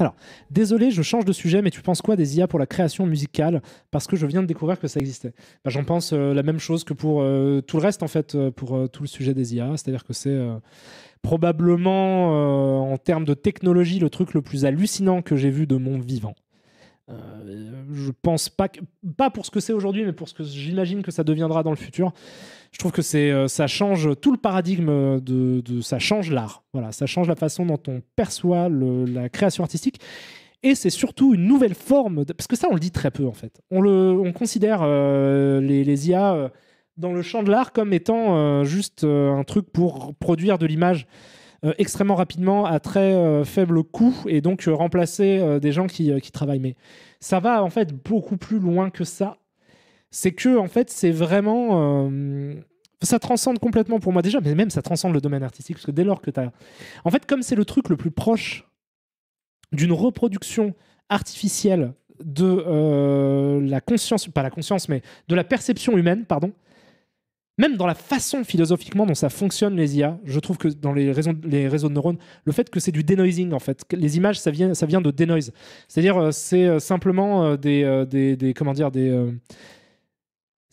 Alors, désolé, je change de sujet, mais tu penses quoi des IA pour la création musicale? Parce que je viens de découvrir que ça existait. Bah, j'en pense la même chose que pour tout le reste, en fait, pour tout le sujet des IA. C'est-à-dire que c'est probablement, en termes de technologie, le truc le plus hallucinant que j'ai vu de mon vivant. Je pense pas, pas pour ce que c'est aujourd'hui, mais pour ce que j'imagine que ça deviendra dans le futur. Je trouve que ça change tout le paradigme ça change l'art. Voilà, ça change la façon dont on perçoit la création artistique. Et c'est surtout une nouvelle forme, parce que ça, on le dit très peu en fait. On considère les IA dans le champ de l'art comme étant juste un truc pour produire de l'image extrêmement rapidement à très faible coût et donc remplacer des gens qui travaillent. Mais ça va en fait beaucoup plus loin que ça. C'est que en fait, c'est vraiment ça transcende complètement pour moi déjà, mais même ça transcende le domaine artistique parce que dès lors que tu as en fait comme c'est le truc le plus proche d'une reproduction artificielle de la conscience, pas la conscience, mais de la perception humaine, pardon. Même dans la façon philosophiquement dont ça fonctionne les IA, je trouve que dans les réseaux de neurones, le fait que c'est du denoising en fait, les images ça vient de denoise, c'est-à-dire c'est simplement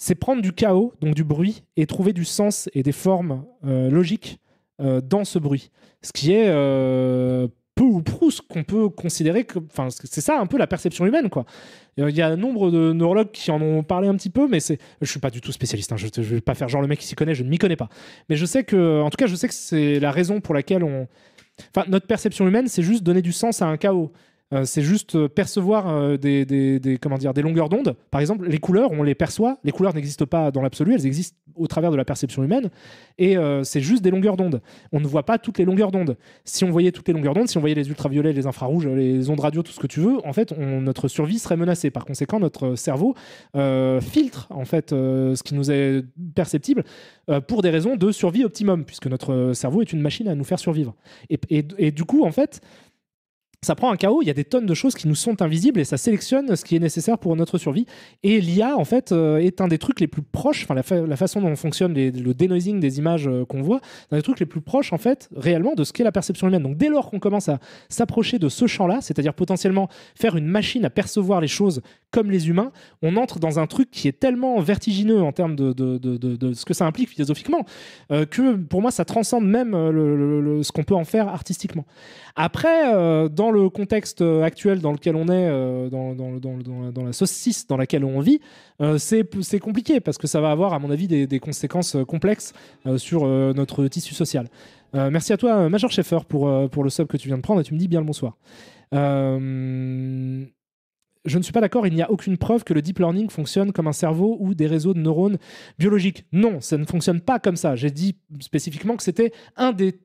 c'est prendre du chaos, donc du bruit, et trouver du sens et des formes logiques dans ce bruit, ce qui est peu ou prou ce qu'on peut considérer que, enfin, c'est ça un peu la perception humaine, quoi. Il y a un nombre de neurologues qui en ont parlé un petit peu, mais je suis pas du tout spécialiste, hein, je vais pas faire genre le mec qui s'y connaît, je ne m'y connais pas. Mais je sais que, en tout cas, je sais que c'est la raison pour laquelle notre perception humaine, c'est juste donner du sens à un chaos. C'est juste percevoir des longueurs d'onde. Par exemple, les couleurs, on les perçoit. Les couleurs n'existent pas dans l'absolu, elles existent au travers de la perception humaine. Et c'est juste des longueurs d'onde. On ne voit pas toutes les longueurs d'onde. Si on voyait toutes les longueurs d'onde, si on voyait les ultraviolets, les infrarouges, les ondes radio, tout ce que tu veux, en fait, notre survie serait menacée. Par conséquent, notre cerveau filtre en fait ce qui nous est perceptible pour des raisons de survie optimum, puisque notre cerveau est une machine à nous faire survivre. Et du coup, en fait, ça prend un chaos, il y a des tonnes de choses qui nous sont invisibles et ça sélectionne ce qui est nécessaire pour notre survie. Et l'IA, en fait, est un des trucs les plus proches, enfin la façon dont fonctionne le denoising des images qu'on voit, un des trucs les plus proches, en fait, réellement, de ce qu'est la perception humaine. Donc dès lors qu'on commence à s'approcher de ce champ-là, c'est-à-dire potentiellement faire une machine à percevoir les choses comme les humains, on entre dans un truc qui est tellement vertigineux en termes de ce que ça implique philosophiquement, que pour moi, ça transcende même ce qu'on peut en faire artistiquement. Après, dans le contexte actuel dans lequel on est, dans la saucisse dans laquelle on vit, c'est compliqué parce que ça va avoir, à mon avis, des conséquences complexes sur notre tissu social. Merci à toi, Major Schaeffer, pour le sub que tu viens de prendre et tu me dis bien le bonsoir. Je ne suis pas d'accord, il n'y a aucune preuve que le deep learning fonctionne comme un cerveau ou des réseaux de neurones biologiques. Non, ça ne fonctionne pas comme ça. J'ai dit spécifiquement que c'était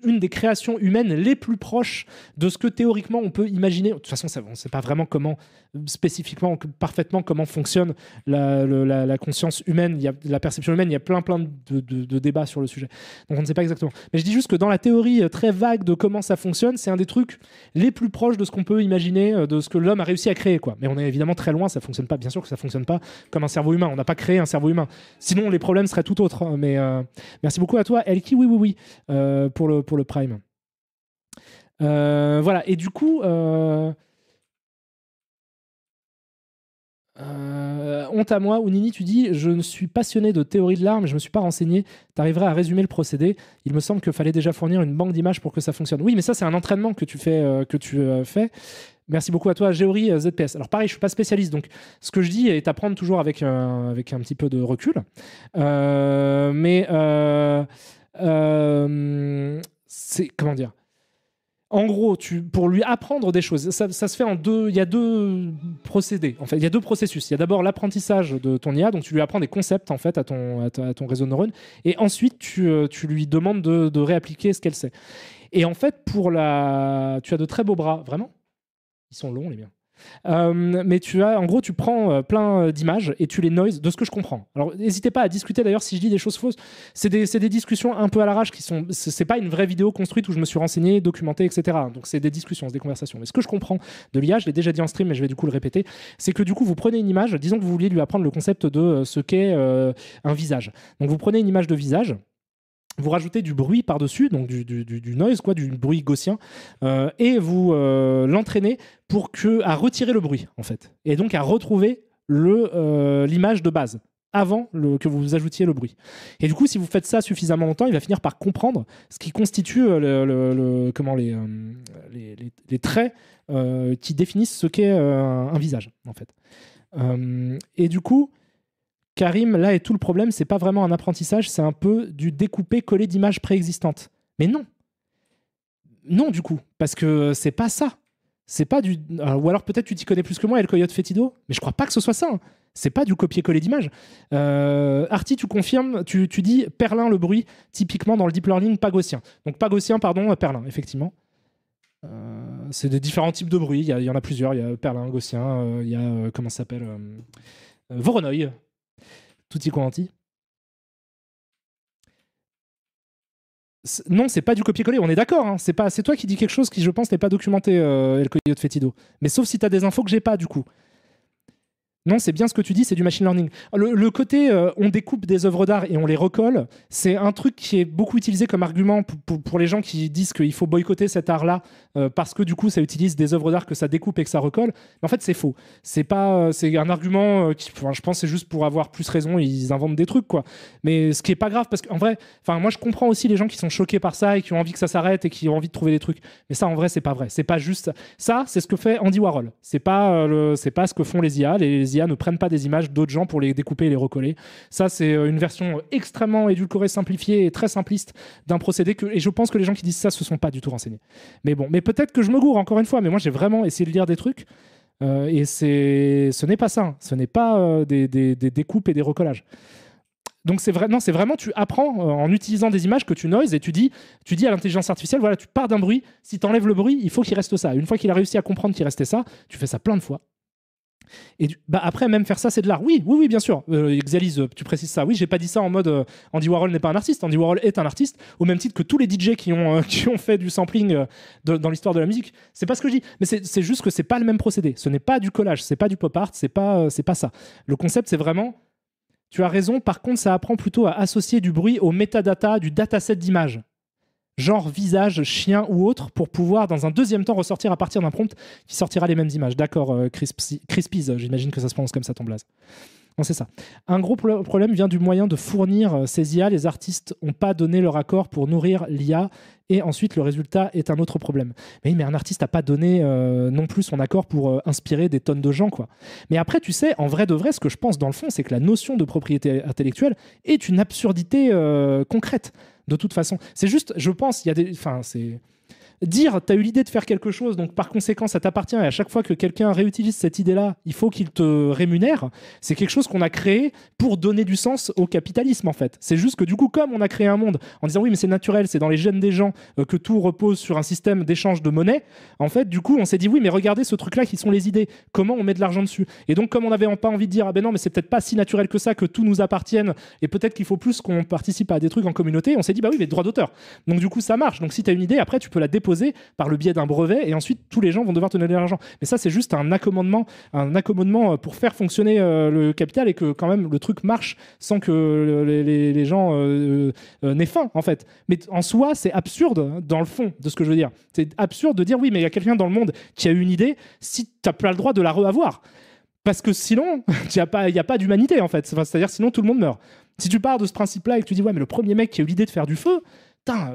une des créations humaines les plus proches de ce que théoriquement on peut imaginer. De toute façon, on ne sait pas vraiment comment, spécifiquement, parfaitement comment fonctionne la conscience humaine, la perception humaine. Il y a plein de débats sur le sujet. Donc on ne sait pas exactement. Mais je dis juste que dans la théorie très vague de comment ça fonctionne, c'est un des trucs les plus proches de ce qu'on peut imaginer, de ce que l'homme a réussi à créer, quoi. Mais on est évidemment très loin, ça fonctionne pas. Bien sûr que ça fonctionne pas comme un cerveau humain. On n'a pas créé un cerveau humain. Sinon, les problèmes seraient tout autres. Mais merci beaucoup à toi, Elki, oui, pour le Prime. Voilà. Et du coup, honte à moi, ou Nini, tu dis je ne suis passionné de théorie de l'art, mais je me suis pas renseigné. Tu arriverais à résumer le procédé. Il me semble qu'il fallait déjà fournir une banque d'images pour que ça fonctionne. Oui, mais ça, c'est un entraînement que tu fais. Merci beaucoup à toi, Géori ZPS. Alors pareil, je suis pas spécialiste, donc ce que je dis est à prendre toujours avec un petit peu de recul. C'est comment dire ? En gros, pour lui apprendre des choses, ça se fait en deux. Il y a deux procédés. En fait, il y a deux processus. Il y a d'abord l'apprentissage de ton IA, donc tu lui apprends des concepts en fait à ton réseau de neurones, et ensuite tu lui demandes de réappliquer ce qu'elle sait. Et en fait, tu as de très beaux bras, vraiment. Ils sont longs, les miens. Mais tu prends plein d'images et tu les noises, de ce que je comprends. Alors n'hésitez pas à discuter d'ailleurs si je dis des choses fausses. C'est des discussions un peu à l'arrache c'est pas une vraie vidéo construite où je me suis renseigné, documenté, etc. Donc c'est des discussions, c'est des conversations. Mais ce que je comprends de l'IA, je l'ai déjà dit en stream mais je vais du coup le répéter, c'est que du coup vous prenez une image, disons que vous vouliez lui apprendre le concept de ce qu'est un visage. Donc vous prenez une image de visage vous rajoutez du bruit par-dessus, donc du noise, quoi, du bruit gaussien, et vous l'entraînez à retirer le bruit, en fait. Et donc à retrouver l'image de base avant que vous ajoutiez le bruit. Et du coup, si vous faites ça suffisamment longtemps, il va finir par comprendre ce qui constitue les traits qui définissent ce qu'est un visage, en fait. Et du coup, Karim, là est tout le problème, c'est pas vraiment un apprentissage, c'est un peu du découpé-coller d'images préexistantes. Mais non. Non, du coup, parce que c'est pas ça. C'est pas du. Ou alors peut-être tu t'y connais plus que moi, El Coyote Fétido, mais je crois pas que ce soit ça. Hein. C'est pas du copier-coller d'images. Arty, tu confirmes, tu dis Perlin le bruit, typiquement dans le deep learning pas gaussien. Donc pas gaussien, pardon, Perlin, effectivement. C'est de différents types de bruit, il y en a plusieurs. Il y a Perlin, gaussien, il y a, comment ça s'appelle Voronoi. Tutti quanti. Non, c'est pas du copier-coller, on est d'accord. Hein. C'est toi qui dis quelque chose qui, je pense, n'est pas documenté, El Coyote Fétido. Mais sauf si tu as des infos que j'ai pas, du coup. Non, c'est bien ce que tu dis, c'est du machine learning. Le côté on découpe des œuvres d'art et on les recolle, c'est un truc qui est beaucoup utilisé comme argument pour les gens qui disent qu'il faut boycotter cet art-là parce que du coup ça utilise des œuvres d'art que ça découpe et que ça recolle. Mais en fait, c'est faux. C'est un argument qui, je pense, c'est juste pour avoir plus raison. Ils inventent des trucs, quoi. Mais ce qui est pas grave parce qu'en vrai, moi je comprends aussi les gens qui sont choqués par ça et qui ont envie que ça s'arrête et qui ont envie de trouver des trucs. Mais ça, en vrai, c'est pas vrai. C'est pas juste ça. C'est ce que fait Andy Warhol. C'est pas ce que font les IA. Les IA ne prennent pas des images d'autres gens pour les découper et les recoller. Ça, c'est une version extrêmement édulcorée, simplifiée et très simpliste d'un procédé et je pense que les gens qui disent ça se sont pas du tout renseignés. Mais bon, mais peut-être que je me gourre encore une fois, mais moi j'ai vraiment essayé de lire des trucs et ce n'est pas ça. Hein. Ce n'est pas des découpes et des recollages. Donc c'est vraiment tu apprends en utilisant des images que tu noises et tu dis à l'intelligence artificielle, voilà, tu pars d'un bruit, si tu enlèves le bruit, il faut qu'il reste ça. Une fois qu'il a réussi à comprendre qu'il restait ça, tu fais ça plein de fois. Et après, même faire ça, c'est de l'art. Oui, bien sûr. Xialis, tu précises ça. Oui, j'ai pas dit ça en mode Andy Warhol n'est pas un artiste. Andy Warhol est un artiste, au même titre que tous les DJ qui ont fait du sampling dans l'histoire de la musique. C'est pas ce que je dis. Mais c'est juste que c'est pas le même procédé. Ce n'est pas du collage, c'est pas du pop art, c'est pas ça. Le concept, c'est vraiment. Tu as raison. Par contre, ça apprend plutôt à associer du bruit au metadata du dataset d'images. Genre visage, chien ou autre, pour pouvoir, dans un deuxième temps, ressortir à partir d'un prompt qui sortira les mêmes images. D'accord, Crispies, j'imagine que ça se prononce comme ça, ton blaze. Non, c'est ça. Un gros problème vient du moyen de fournir ces IA. Les artistes n'ont pas donné leur accord pour nourrir l'IA et ensuite le résultat est un autre problème. Mais un artiste n'a pas donné non plus son accord pour inspirer des tonnes de gens, quoi. Mais après, tu sais, en vrai de vrai, ce que je pense dans le fond, c'est que la notion de propriété intellectuelle est une absurdité concrète. De toute façon, c'est juste, je pense, il y a des, c'est dire, tu as eu l'idée de faire quelque chose, donc par conséquent, ça t'appartient, et à chaque fois que quelqu'un réutilise cette idée-là, il faut qu'il te rémunère, c'est quelque chose qu'on a créé pour donner du sens au capitalisme, en fait. C'est juste que du coup, comme on a créé un monde en disant oui, mais c'est naturel, c'est dans les gènes des gens que tout repose sur un système d'échange de monnaie, en fait, du coup, on s'est dit oui, mais regardez ce truc-là qui sont les idées, comment on met de l'argent dessus. Et donc, comme on n'avait pas envie de dire, ah ben non, mais c'est peut-être pas si naturel que ça, que tout nous appartienne, et peut-être qu'il faut plus qu'on participe à des trucs en communauté, on s'est dit, bah oui, mais droit d'auteur. Donc, du coup, ça marche. Donc, si tu as une idée, après, tu peux la déposer par le biais d'un brevet et ensuite tous les gens vont devoir te donner de l'argent. Mais ça, c'est juste un accommodement pour faire fonctionner le capital et que quand même le truc marche sans que les gens n'aient faim, en fait. Mais en soi, c'est absurde dans le fond de ce que je veux dire. C'est absurde de dire oui, mais il y a quelqu'un dans le monde qui a eu une idée si tu n'as pas le droit de la reavoir. Parce que sinon, il n'y a pas d'humanité, en fait. C'est-à-dire sinon, tout le monde meurt. Si tu pars de ce principe-là et que tu dis ouais, mais le premier mec qui a eu l'idée de faire du feu,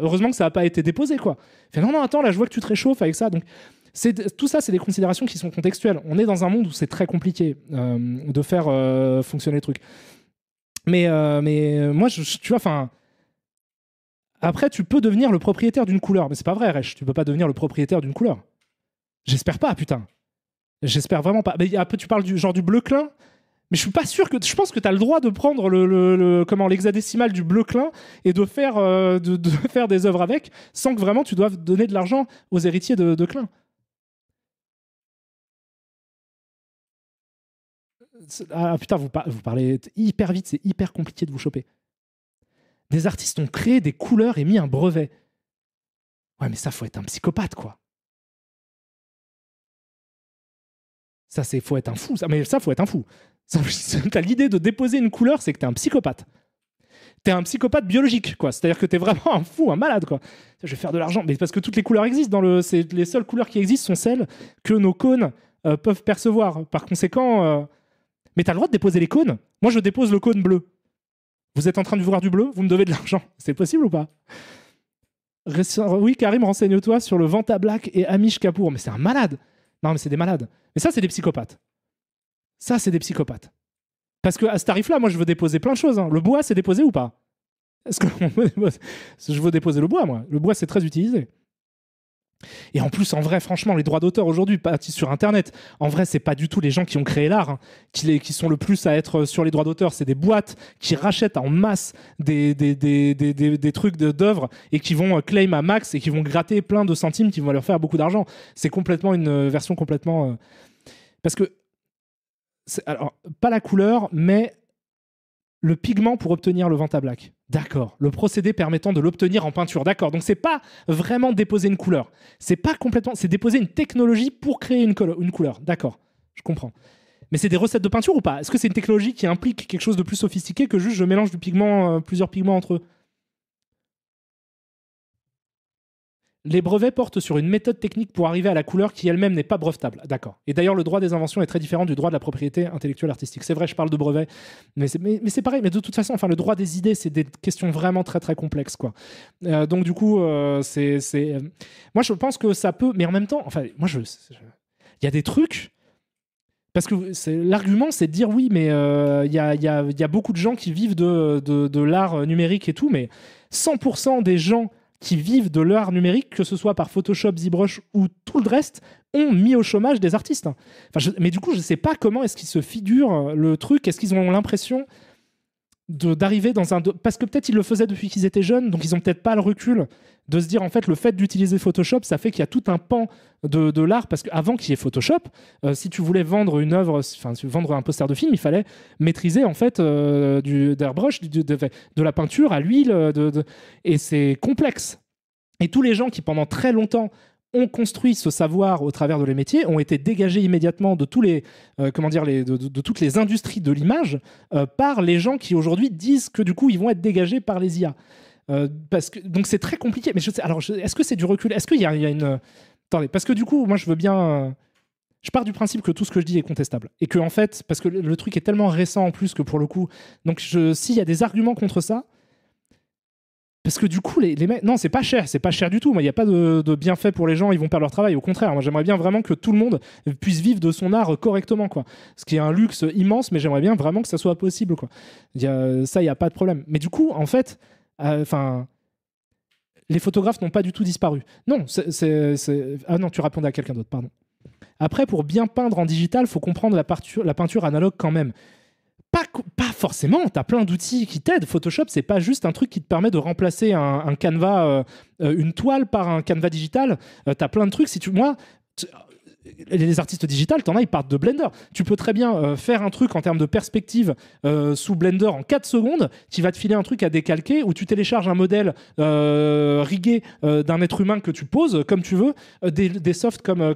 heureusement que ça n'a pas été déposé, quoi. Fait, non, attends, là, je vois que tu te réchauffes avec ça. Donc, tout ça, c'est des considérations qui sont contextuelles. On est dans un monde où c'est très compliqué de faire fonctionner le truc. Mais moi, tu vois, enfin... Après, tu peux devenir le propriétaire d'une couleur. Mais c'est pas vrai, Rech. Tu peux pas devenir le propriétaire d'une couleur. J'espère pas, putain. J'espère vraiment pas. Mais après, tu parles du bleu clin. Mais je suis pas sûr que. Je pense que tu as le droit de prendre l'hexadécimal du bleu clin et de faire, de faire des œuvres avec sans que vraiment tu doives donner de l'argent aux héritiers de Klein. Ah putain, vous parlez hyper vite, c'est hyper compliqué de vous choper. Des artistes ont créé des couleurs et mis un brevet. Ouais, mais ça, faut être un psychopathe, quoi. Ça, faut être un fou. Mais ça, faut être un fou. T'as l'idée de déposer une couleur, c'est que t'es un psychopathe. t'es un psychopathe biologique, quoi. C'est-à-dire que t'es vraiment un fou, un malade, quoi. Je vais faire de l'argent, mais parce que toutes les couleurs existent c'est les seules couleurs qui existent sont celles que nos cônes peuvent percevoir. Par conséquent, mais t'as le droit de déposer les cônes. Moi, je dépose le cône bleu. Vous êtes en train de voir du bleu, vous me devez de l'argent. C'est possible ou pas? Oui, Karim, renseigne-toi sur le Vanta Black et Amish Kapoor. Mais c'est un malade. Non, mais c'est des malades. Mais ça, c'est des psychopathes. Ça, c'est des psychopathes. Parce qu'à ce tarif-là, moi, je veux déposer plein de choses. Le bois, c'est déposé ou pas? Est-ce que je veux déposer le bois, moi? Le bois, c'est très utilisé. Et en plus, en vrai, franchement, les droits d'auteur aujourd'hui, bâtis sur Internet, en vrai, c'est pas du tout les gens qui ont créé l'art qui sont le plus à être sur les droits d'auteur. C'est des boîtes qui rachètent en masse des trucs d'œuvres et qui vont claim à max et qui vont gratter plein de centimes qui vont leur faire beaucoup d'argent. C'est complètement une version complètement... Parce que... Alors, pas la couleur, mais le pigment pour obtenir le Vanta Black. D'accord. Le procédé permettant de l'obtenir en peinture. D'accord. Donc, c'est pas vraiment déposer une couleur. C'est pas complètement... C'est déposer une technologie pour créer une couleur. D'accord. Je comprends. Mais c'est des recettes de peinture ou pas? Est-ce que c'est une technologie qui implique quelque chose de plus sophistiqué que juste je mélange du pigment, plusieurs pigments entre eux? Les brevets portent sur une méthode technique pour arriver à la couleur qui elle-même n'est pas brevetable. D'accord. Et d'ailleurs, le droit des inventions est très différent du droit de la propriété intellectuelle artistique. C'est vrai, je parle de brevets, mais c'est pareil. Mais de toute façon, enfin, le droit des idées, c'est des questions vraiment très très complexes, quoi. Donc du coup, moi, je pense que ça peut, mais en même temps, enfin, moi, il y a des trucs. Parce que l'argument, c'est de dire oui, mais il y a beaucoup de gens qui vivent de l'art numérique et tout, mais 100% des gens qui vivent de l'art numérique, que ce soit par Photoshop, ZBrush ou tout le reste, ont mis au chômage des artistes. Enfin, mais du coup, je ne sais pas comment est-ce qu'ils se figurent le truc. Est-ce qu'ils ont l'impression d'arriver dans un... Parce que peut-être ils le faisaient depuis qu'ils étaient jeunes, donc ils n'ont peut-être pas le recul de se dire, en fait, le fait d'utiliser Photoshop, ça fait qu'il y a tout un pan de l'art, parce qu'avant qu'il y ait Photoshop, si tu voulais vendre une œuvre, enfin, vendre un poster de film, il fallait maîtriser, en fait, d'airbrush, de la peinture à l'huile, et c'est complexe. Et tous les gens qui, pendant très longtemps, ont construit ce savoir au travers de les métiers, ont été dégagés immédiatement de tous les, de toutes les industries de l'image par les gens qui aujourd'hui disent que du coup ils vont être dégagés par les IA. Donc c'est très compliqué. Mais est-ce que c'est du recul? Est-ce qu'il y a une... Attendez, parce que du coup, moi je veux bien... Je pars du principe que tout ce que je dis est contestable. Et que en fait, parce que le truc est tellement récent en plus que pour le coup... Donc s'il y a des arguments contre ça, parce que du coup, les mecs... Non, c'est pas cher du tout. Il n'y a pas de bienfait pour les gens, ils vont perdre leur travail. Au contraire, moi j'aimerais bien vraiment que tout le monde puisse vivre de son art correctement, quoi. Ce qui est un luxe immense, mais j'aimerais bien vraiment que ça soit possible, quoi. Ça, il n'y a pas de problème. Mais du coup, en fait, les photographes n'ont pas du tout disparu. Non, Ah non, tu répondais à quelqu'un d'autre, pardon. Après, pour bien peindre en digital, il faut comprendre la peinture analogue quand même. Pas forcément, tu as plein d'outils qui t'aident. Photoshop, c'est pas juste un truc qui te permet de remplacer un canevas, une toile par un canevas digital. Tu as plein de trucs. Les artistes digitales, t'en as, ils partent de Blender. Tu peux très bien faire un truc en termes de perspective sous Blender en 4 secondes, qui va te filer un truc à décalquer, où tu télécharges un modèle rigué d'un être humain que tu poses comme tu veux. Des softs comme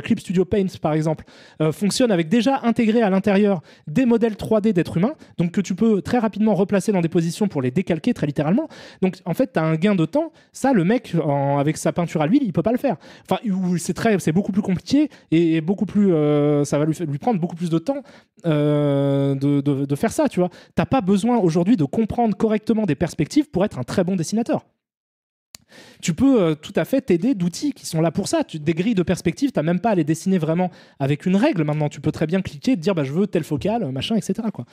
Clip Studio Paint, par exemple, fonctionnent avec déjà intégré à l'intérieur des modèles 3D d'êtres humains, donc que tu peux très rapidement replacer dans des positions pour les décalquer très littéralement. Donc en fait, tu as un gain de temps. Ça, le mec, avec sa peinture à l'huile, il peut pas le faire. Enfin, c'est beaucoup plus compliqué et beaucoup plus ça va lui prendre beaucoup plus de temps de faire ça, tu vois. T'as pas besoin aujourd'hui de comprendre correctement des perspectives pour être un très bon dessinateur. Tu peux tout à fait t'aider d'outils qui sont là pour ça. Des grilles de perspective, t'as même pas à les dessiner vraiment avec une règle maintenant. Tu peux très bien cliquer et te dire je veux telle focale, machin, etc., quoi.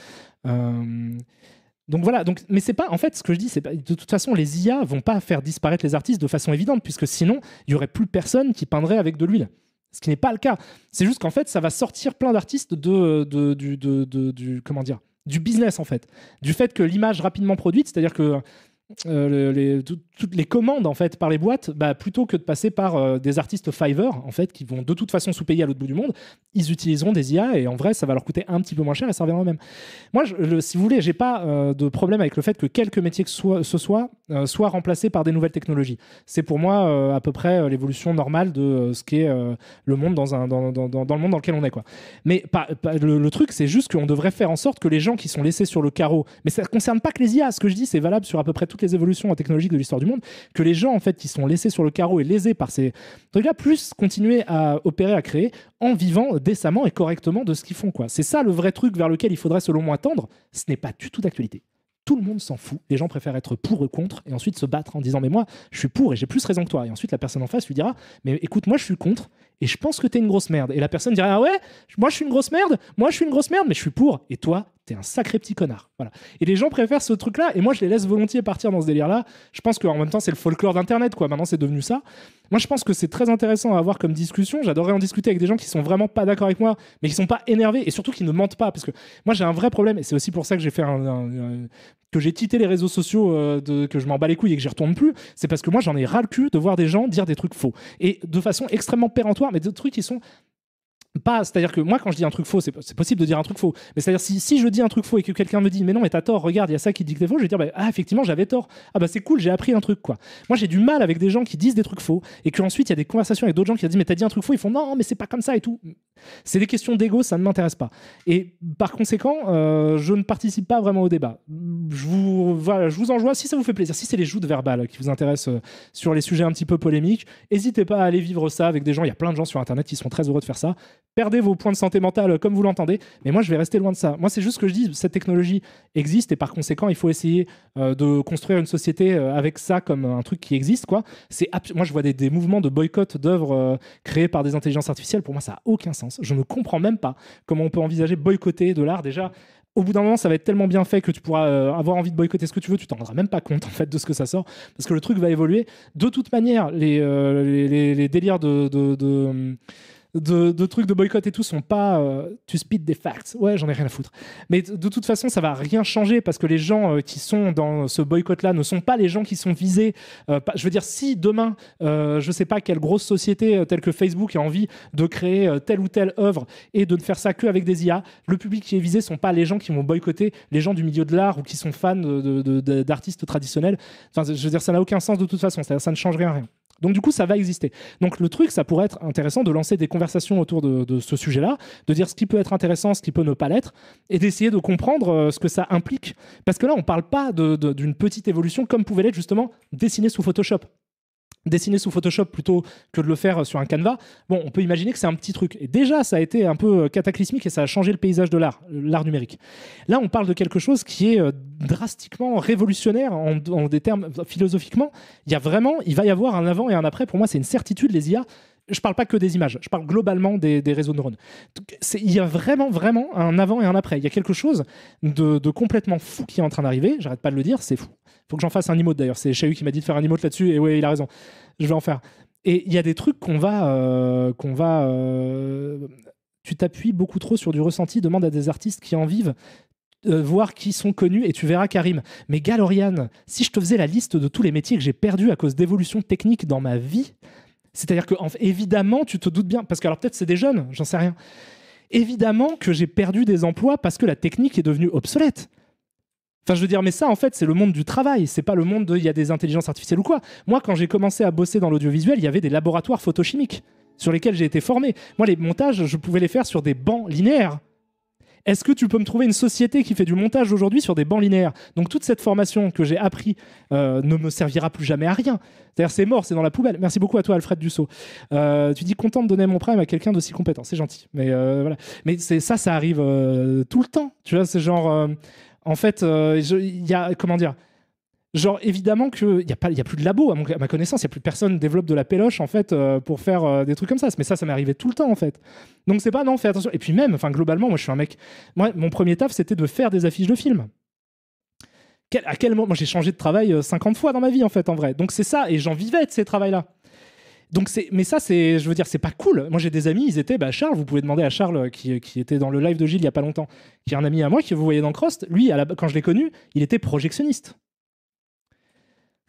Donc voilà, mais c'est pas, en fait, ce que je dis, c'est pas, de toute façon, les IA vont pas faire disparaître les artistes de façon évidente, puisque sinon, il y aurait plus personne qui peindrait avec de l'huile. Ce qui n'est pas le cas. C'est juste qu'en fait, ça va sortir plein d'artistes du business, en fait. Du fait que l'image rapidement produite, c'est-à-dire que toutes les commandes en fait par les boîtes, plutôt que de passer par des artistes Fiverr en fait qui vont de toute façon sous-payer à l'autre bout du monde, ils utiliseront des IA et en vrai ça va leur coûter un petit peu moins cher et ça reviendra même. Moi, si vous voulez, j'ai pas de problème avec le fait que quelques métiers soient remplacés par des nouvelles technologies. C'est pour moi à peu près l'évolution normale de ce qu'est le monde dans le monde dans lequel on est, quoi. Mais le truc, c'est juste qu'on devrait faire en sorte que les gens qui sont laissés sur le carreau, mais ça ne concerne pas que les IA, ce que je dis, c'est valable sur à peu près toutes les évolutions technologiques de l'histoire du monde, que les gens en fait qui sont laissés sur le carreau et lésés par ces trucs-là puissent continuer à opérer, à créer en vivant décemment et correctement de ce qu'ils font, quoi. C'est ça le vrai truc vers lequel il faudrait selon moi tendre. Ce n'est pas du tout d'actualité. Tout le monde s'en fout. Les gens préfèrent être pour ou contre et ensuite se battre en disant mais moi je suis pour et j'ai plus raison que toi. Et ensuite la personne en face lui dira mais écoute, moi je suis contre et je pense que t'es une grosse merde. Et la personne dira ah ouais, moi je suis une grosse merde, moi je suis une grosse merde, mais je suis pour. Et toi t'es un sacré petit connard. Voilà. Et les gens préfèrent ce truc-là et moi je les laisse volontiers partir dans ce délire-là. Je pense qu'en même temps c'est le folklore d'Internet, quoi. Maintenant c'est devenu ça. Moi je pense que c'est très intéressant à avoir comme discussion. J'adorerais en discuter avec des gens qui sont vraiment pas d'accord avec moi, mais qui sont pas énervés et surtout qui ne mentent pas. Parce que moi j'ai un vrai problème et c'est aussi pour ça que j'ai fait que j'ai quitté les réseaux sociaux, que je m'en bats les couilles et que j'y retourne plus, c'est parce que moi j'en ai ras le cul de voir des gens dire des trucs faux. Et de façon extrêmement péremptoire, mais des trucs qui sont pas, c'est-à-dire que moi quand je dis un truc faux, c'est possible de dire un truc faux, mais c'est-à-dire si je dis un truc faux et que quelqu'un me dit mais non mais t'as tort, regarde il y a ça qui dit que t'es faux, je vais dire effectivement j'avais tort, c'est cool, j'ai appris un truc, quoi. Moi j'ai du mal avec des gens qui disent des trucs faux et qu'ensuite il y a des conversations avec d'autres gens qui disent mais t'as dit un truc faux, ils font non mais c'est pas comme ça et tout. C'est des questions d'ego, ça ne m'intéresse pas. Et par conséquent je ne participe pas vraiment au débat. Je vous enjoins, si ça vous fait plaisir, si c'est les joutes verbales qui vous intéressent sur les sujets un petit peu polémiques, n'hésitez pas à aller vivre ça avec des gens. Il y a plein de gens sur internet qui sont très heureux de faire ça. Perdez vos points de santé mentale comme vous l'entendez, mais moi je vais rester loin de ça. Moi c'est juste que je dis, cette technologie existe et par conséquent il faut essayer de construire une société avec ça comme un truc qui existe, quoi. Moi je vois des mouvements de boycott d'œuvres créées par des intelligences artificielles. Pour moi ça n'a aucun sens. Je ne comprends même pas comment on peut envisager boycotter de l'art. Déjà au bout d'un moment, ça va être tellement bien fait que tu pourras avoir envie de boycotter ce que tu veux, tu t'en rendras même pas compte en fait de ce que ça sort, parce que le truc va évoluer. De toute manière, les délires de trucs de boycott et tout sont pas tu speed des facts. Ouais, j'en ai rien à foutre. Mais de toute façon, ça va rien changer parce que les gens qui sont dans ce boycott-là ne sont pas les gens qui sont visés. Je veux dire, si demain, je sais pas quelle grosse société telle que Facebook a envie de créer telle ou telle œuvre et de ne faire ça qu'avec des IA, le public qui est visé sont pas les gens qui vont boycotter les gens du milieu de l'art ou qui sont fans d'artistes traditionnels. Enfin, je veux dire, ça n'a aucun sens de toute façon. Ça ne change rien. Donc du coup, ça va exister. Donc le truc, ça pourrait être intéressant de lancer des conversations autour de ce sujet-là, de dire ce qui peut être intéressant, ce qui peut ne pas l'être, et d'essayer de comprendre ce que ça implique. Parce que là, on ne parle pas d'une petite évolution comme pouvait l'être justement dessiner sous Photoshop. Dessiner sous Photoshop plutôt que de le faire sur un canevas, bon, on peut imaginer que c'est un petit truc. Et déjà, ça a été un peu cataclysmique et ça a changé le paysage de l'art numérique. Là, on parle de quelque chose qui est drastiquement révolutionnaire en des termes philosophiquement. Il va y avoir un avant et un après. Pour moi, c'est une certitude, les IA. Je parle pas que des images, je parle globalement des réseaux de neurones. Il y a vraiment un avant et un après. Il y a quelque chose de complètement fou qui est en train d'arriver. J'arrête pas de le dire, c'est fou. Il faut que j'en fasse un emote d'ailleurs. C'est Chahu qui m'a dit de faire un emote là-dessus et ouais, il a raison. Je vais en faire. Et il y a des trucs tu t'appuies beaucoup trop sur du ressenti, demande à des artistes qui en vivent. Voir qui sont connus et tu verras Karim. Mais Galorian, si je te faisais la liste de tous les métiers que j'ai perdus à cause d'évolutions techniques dans ma vie, c'est-à-dire que évidemment, tu te doutes bien, parce que alors peut-être c'est des jeunes, j'en sais rien. Évidemment que j'ai perdu des emplois parce que la technique est devenue obsolète. Enfin, je veux dire, mais ça, en fait, c'est le monde du travail. C'est pas le monde il y a des intelligences artificielles ou quoi. Moi, quand j'ai commencé à bosser dans l'audiovisuel, il y avait des laboratoires photochimiques sur lesquels j'ai été formé. Moi, les montages, je pouvais les faire sur des bancs linéaires. Est-ce que tu peux me trouver une société qui fait du montage aujourd'hui sur des bancs linéaires? Donc toute cette formation que j'ai appris ne me servira plus jamais à rien. C'est-à-dire c'est mort, c'est dans la poubelle. Merci beaucoup à toi Alfred Dussault. Tu dis content de donner mon prime à quelqu'un d'aussi compétent, c'est gentil. Mais voilà. Mais ça arrive tout le temps. Tu vois, c'est genre en fait, il y a comment dire. Genre, évidemment qu'il n'y a plus de labo, à ma connaissance, il n'y a plus de personne qui développe de la péloche, en fait, pour faire des trucs comme ça. Mais ça m'est arrivé tout le temps, en fait. Donc, c'est pas, non, fais attention. Et puis même, globalement, moi, je suis un mec... Moi, mon premier taf, c'était de faire des affiches de films. À quel moment... Moi, j'ai changé de travail 50 fois dans ma vie, en fait, en vrai. Donc, c'est ça, et j'en vivais de ces travails-là. Donc mais ça, je veux dire, c'est pas cool. Moi, j'ai des amis, ils étaient... Charles, vous pouvez demander à Charles, qui était dans le live de Gilles il y a pas longtemps, qui est un ami à moi, que vous voyez dans Crost. Lui, quand je l'ai connu, il était projectionniste.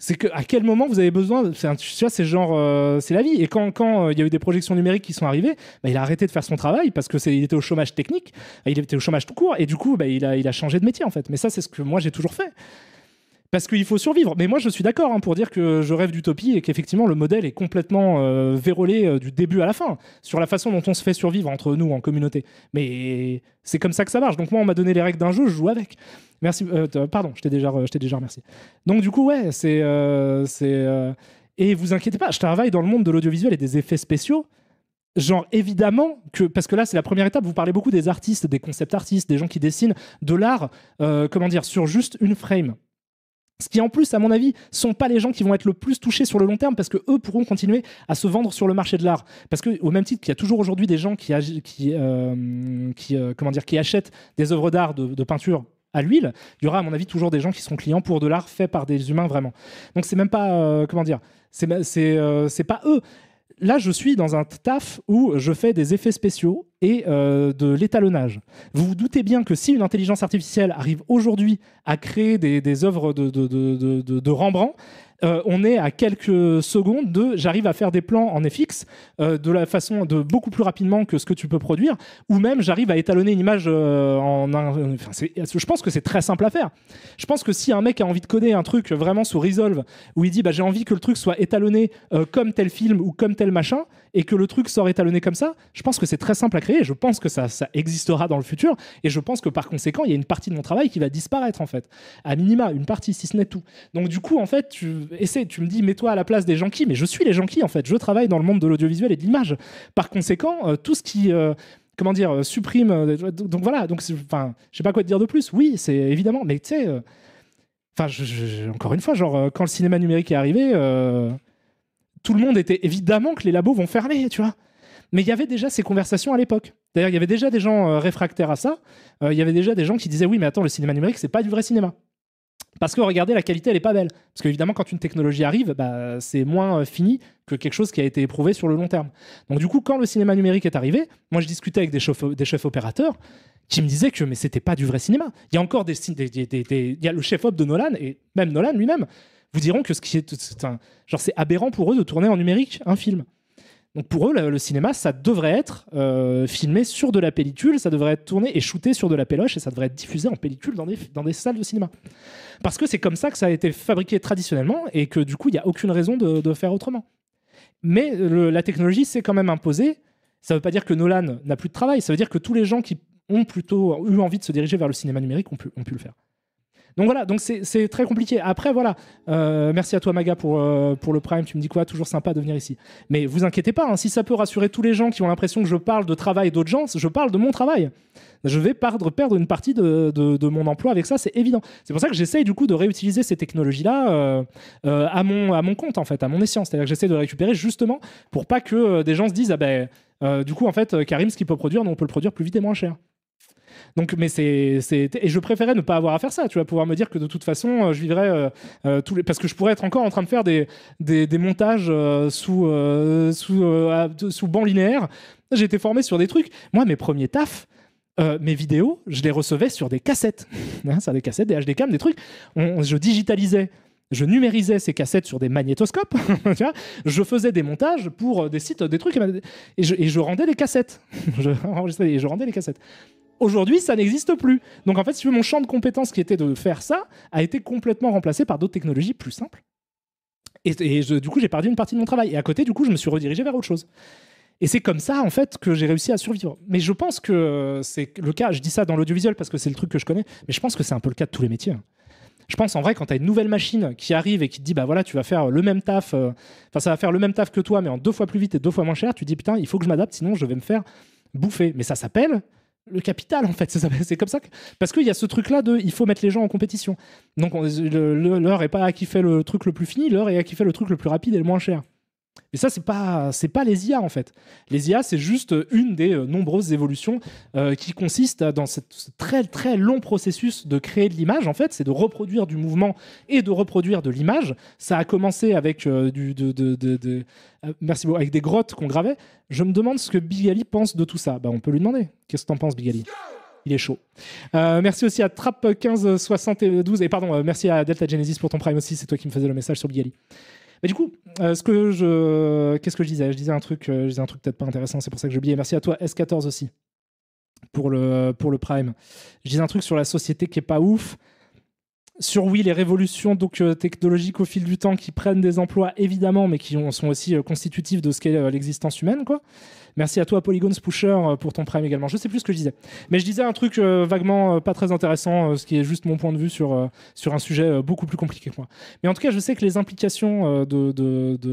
C'est que à quel moment vous avez besoin, tu vois, c'est genre, c'est la vie. Et quand il y a eu des projections numériques qui sont arrivées, bah, il a arrêté de faire son travail parce que il était au chômage technique, il était au chômage tout court, et du coup, bah, il a changé de métier en fait. Mais ça, c'est ce que moi j'ai toujours fait. Parce qu'il faut survivre. Mais moi, je suis d'accord pour dire que je rêve d'utopie et qu'effectivement, le modèle est complètement vérolé du début à la fin sur la façon dont on se fait survivre entre nous en communauté. Mais c'est comme ça que ça marche. Donc moi, on m'a donné les règles d'un jeu, je joue avec. Merci. Pardon, je t'ai déjà remercié. Donc du coup, ouais, et vous inquiétez pas, je travaille dans le monde de l'audiovisuel et des effets spéciaux. Genre, évidemment, parce que là, c'est la première étape, vous parlez beaucoup des artistes, des concept artistes, des gens qui dessinent de l'art, sur juste une frame. Ce qui, en plus, à mon avis, sont pas les gens qui vont être le plus touchés sur le long terme parce que eux pourront continuer à se vendre sur le marché de l'art. Parce que, au même titre qu'il y a toujours aujourd'hui des gens qui achètent des œuvres d'art de peinture à l'huile, il y aura, à mon avis, toujours des gens qui seront clients pour de l'art fait par des humains vraiment. Donc, c'est même pas, c'est pas eux. Là, je suis dans un taf où je fais des effets spéciaux et de l'étalonnage. Vous vous doutez bien que si une intelligence artificielle arrive aujourd'hui à créer des œuvres de Rembrandt, on est à quelques secondes j'arrive à faire des plans en FX de la façon de beaucoup plus rapidement que ce que tu peux produire, ou même j'arrive à étalonner une image je pense que c'est très simple à faire. Je pense que si un mec a envie de coder un truc vraiment sous Resolve où il dit j'ai envie que le truc soit étalonné comme tel film ou comme tel machin, et que le truc sort étalonné comme ça, je pense que c'est très simple à créer. Je pense que ça existera dans le futur, et je pense que par conséquent il y a une partie de mon travail qui va disparaître en fait, à minima une partie, si ce n'est tout. Donc du coup en fait tu me dis mets-toi à la place des Janquis, mais je suis les Janquis en fait, je travaille dans le monde de l'audiovisuel et de l'image. Par conséquent tout ce qui supprime, donc voilà, donc je sais pas quoi te dire de plus. Oui, c'est évidemment, mais tu sais encore une fois, quand le cinéma numérique est arrivé, tout le monde était évidemment que les labos vont fermer, tu vois. Mais il y avait déjà ces conversations à l'époque. D'ailleurs, il y avait déjà des gens réfractaires à ça. Il y avait déjà des gens qui disaient oui, mais attends, le cinéma numérique, c'est pas du vrai cinéma. Parce que regardez, la qualité, elle est pas belle. Parce qu'évidemment, quand une technologie arrive, c'est moins fini que quelque chose qui a été éprouvé sur le long terme. Donc du coup, quand le cinéma numérique est arrivé, moi je discutais avec des chefs opérateurs qui me disaient que mais c'était pas du vrai cinéma. Il y a encore il y a le chef-op de Nolan, et même Nolan lui-même vous diront que c'est aberrant pour eux de tourner en numérique un film. Donc pour eux, le cinéma, ça devrait être filmé sur de la pellicule, ça devrait être tourné et shooté sur de la péloche, et ça devrait être diffusé en pellicule dans des salles de cinéma. Parce que c'est comme ça que ça a été fabriqué traditionnellement, et que du coup, il n'y a aucune raison de faire autrement. Mais la technologie s'est quand même imposée. Ça ne veut pas dire que Nolan n'a plus de travail, ça veut dire que tous les gens qui ont plutôt eu envie de se diriger vers le cinéma numérique ont pu le faire. Donc voilà, donc c'est très compliqué. Après, voilà, merci à toi Maga pour le Prime, tu me dis quoi, toujours sympa de venir ici. Mais vous inquiétez pas, si ça peut rassurer tous les gens qui ont l'impression que je parle de travail d'autres gens, je parle de mon travail. Je vais perdre une partie de mon emploi avec ça, c'est évident. C'est pour ça que j'essaye du coup de réutiliser ces technologies-là à mon compte, en fait, à mon escient. C'est-à-dire que j'essaie de récupérer justement pour pas que des gens se disent du coup, en fait, Karim, ce qu'il peut produire, nous, on peut le produire plus vite et moins cher. Donc, mais et je préférais ne pas avoir à faire ça, tu vas pouvoir me dire que de toute façon je vivrais parce que je pourrais être encore en train de faire des montages sous banc linéaire. J'ai été formé sur des trucs. Moi, mes premiers tafs, mes vidéos, je les recevais sur des cassettes. Ça, des cassettes, des HD cam, des trucs. Je digitalisais. Je numérisais ces cassettes sur des magnétoscopes. Tu vois, je faisais des montages pour des sites, des trucs, et je rendais les cassettes. Je rendais les cassettes. Aujourd'hui, ça n'existe plus. Donc en fait, si tu veux, mon champ de compétences qui était de faire ça a été complètement remplacé par d'autres technologies plus simples. Et du coup, j'ai perdu une partie de mon travail. Et à côté, du coup, je me suis redirigé vers autre chose. Et c'est comme ça, en fait, que j'ai réussi à survivre. Mais je pense que c'est le cas, je dis ça dans l'audiovisuel parce que c'est le truc que je connais, mais je pense que c'est un peu le cas de tous les métiers. Je pense en vrai, quand tu as une nouvelle machine qui arrive et qui te dit voilà, tu vas faire le même taf, ça va faire le même taf que toi, mais en 2 fois plus vite et 2 fois moins cher, tu te dis putain, il faut que je m'adapte, sinon je vais me faire bouffer. Mais ça s'appelle le capital, en fait. C'est comme ça parce qu'il y a ce truc-là il faut mettre les gens en compétition. Donc l'heure est pas à qui fait le truc le plus fini, l'heure est à qui fait le truc le plus rapide et le moins cher. Et ça, c'est pas les IA, en fait. Les IA, c'est juste une des nombreuses évolutions qui consiste dans ce très, très long processus de créer de l'image, en fait. C'est de reproduire du mouvement et de reproduire de l'image. Ça a commencé avec merci beaucoup, avec des grottes qu'on gravait. Je me demande ce que Big Ali pense de tout ça. On peut lui demander. Qu'est-ce que t'en penses, Big Ali ? Il est chaud. Merci aussi à Trap1572 et pardon, merci à Delta Genesis pour ton Prime aussi, c'est toi qui me faisais le message sur Bigali. Mais du coup, qu'est-ce que je disais? Je disais un truc peut-être pas intéressant, c'est pour ça que j'ai oublié. Merci à toi S14 aussi pour le Prime. Je disais un truc sur la société qui est pas ouf. Sur oui, les révolutions donc, technologiques au fil du temps qui prennent des emplois évidemment, mais qui sont aussi constitutifs de ce qu'est l'existence humaine, quoi. Merci à toi Polygons Pusher pour ton Prime également. Je sais plus ce que je disais, mais je disais un truc vaguement pas très intéressant, ce qui est juste mon point de vue sur un sujet beaucoup plus compliqué que moi. Mais en tout cas, je sais que les implications de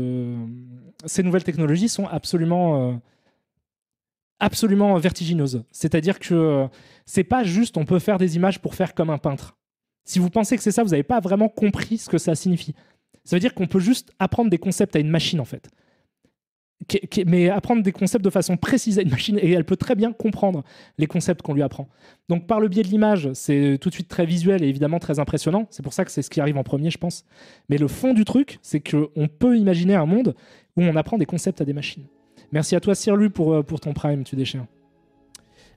ces nouvelles technologies sont absolument vertigineuses. C'est-à-dire que c'est pas juste on peut faire des images pour faire comme un peintre. Si vous pensez que c'est ça, vous n'avez pas vraiment compris ce que ça signifie. Ça veut dire qu'on peut juste apprendre des concepts à une machine, en fait. Mais apprendre des concepts de façon précise à une machine, et elle peut très bien comprendre les concepts qu'on lui apprend. Donc par le biais de l'image, c'est tout de suite très visuel et évidemment très impressionnant. C'est pour ça que c'est ce qui arrive en premier, je pense. Mais le fond du truc, c'est qu'on peut imaginer un monde où on apprend des concepts à des machines. Merci à toi, Sirlu, pour ton Prime, tu déchires.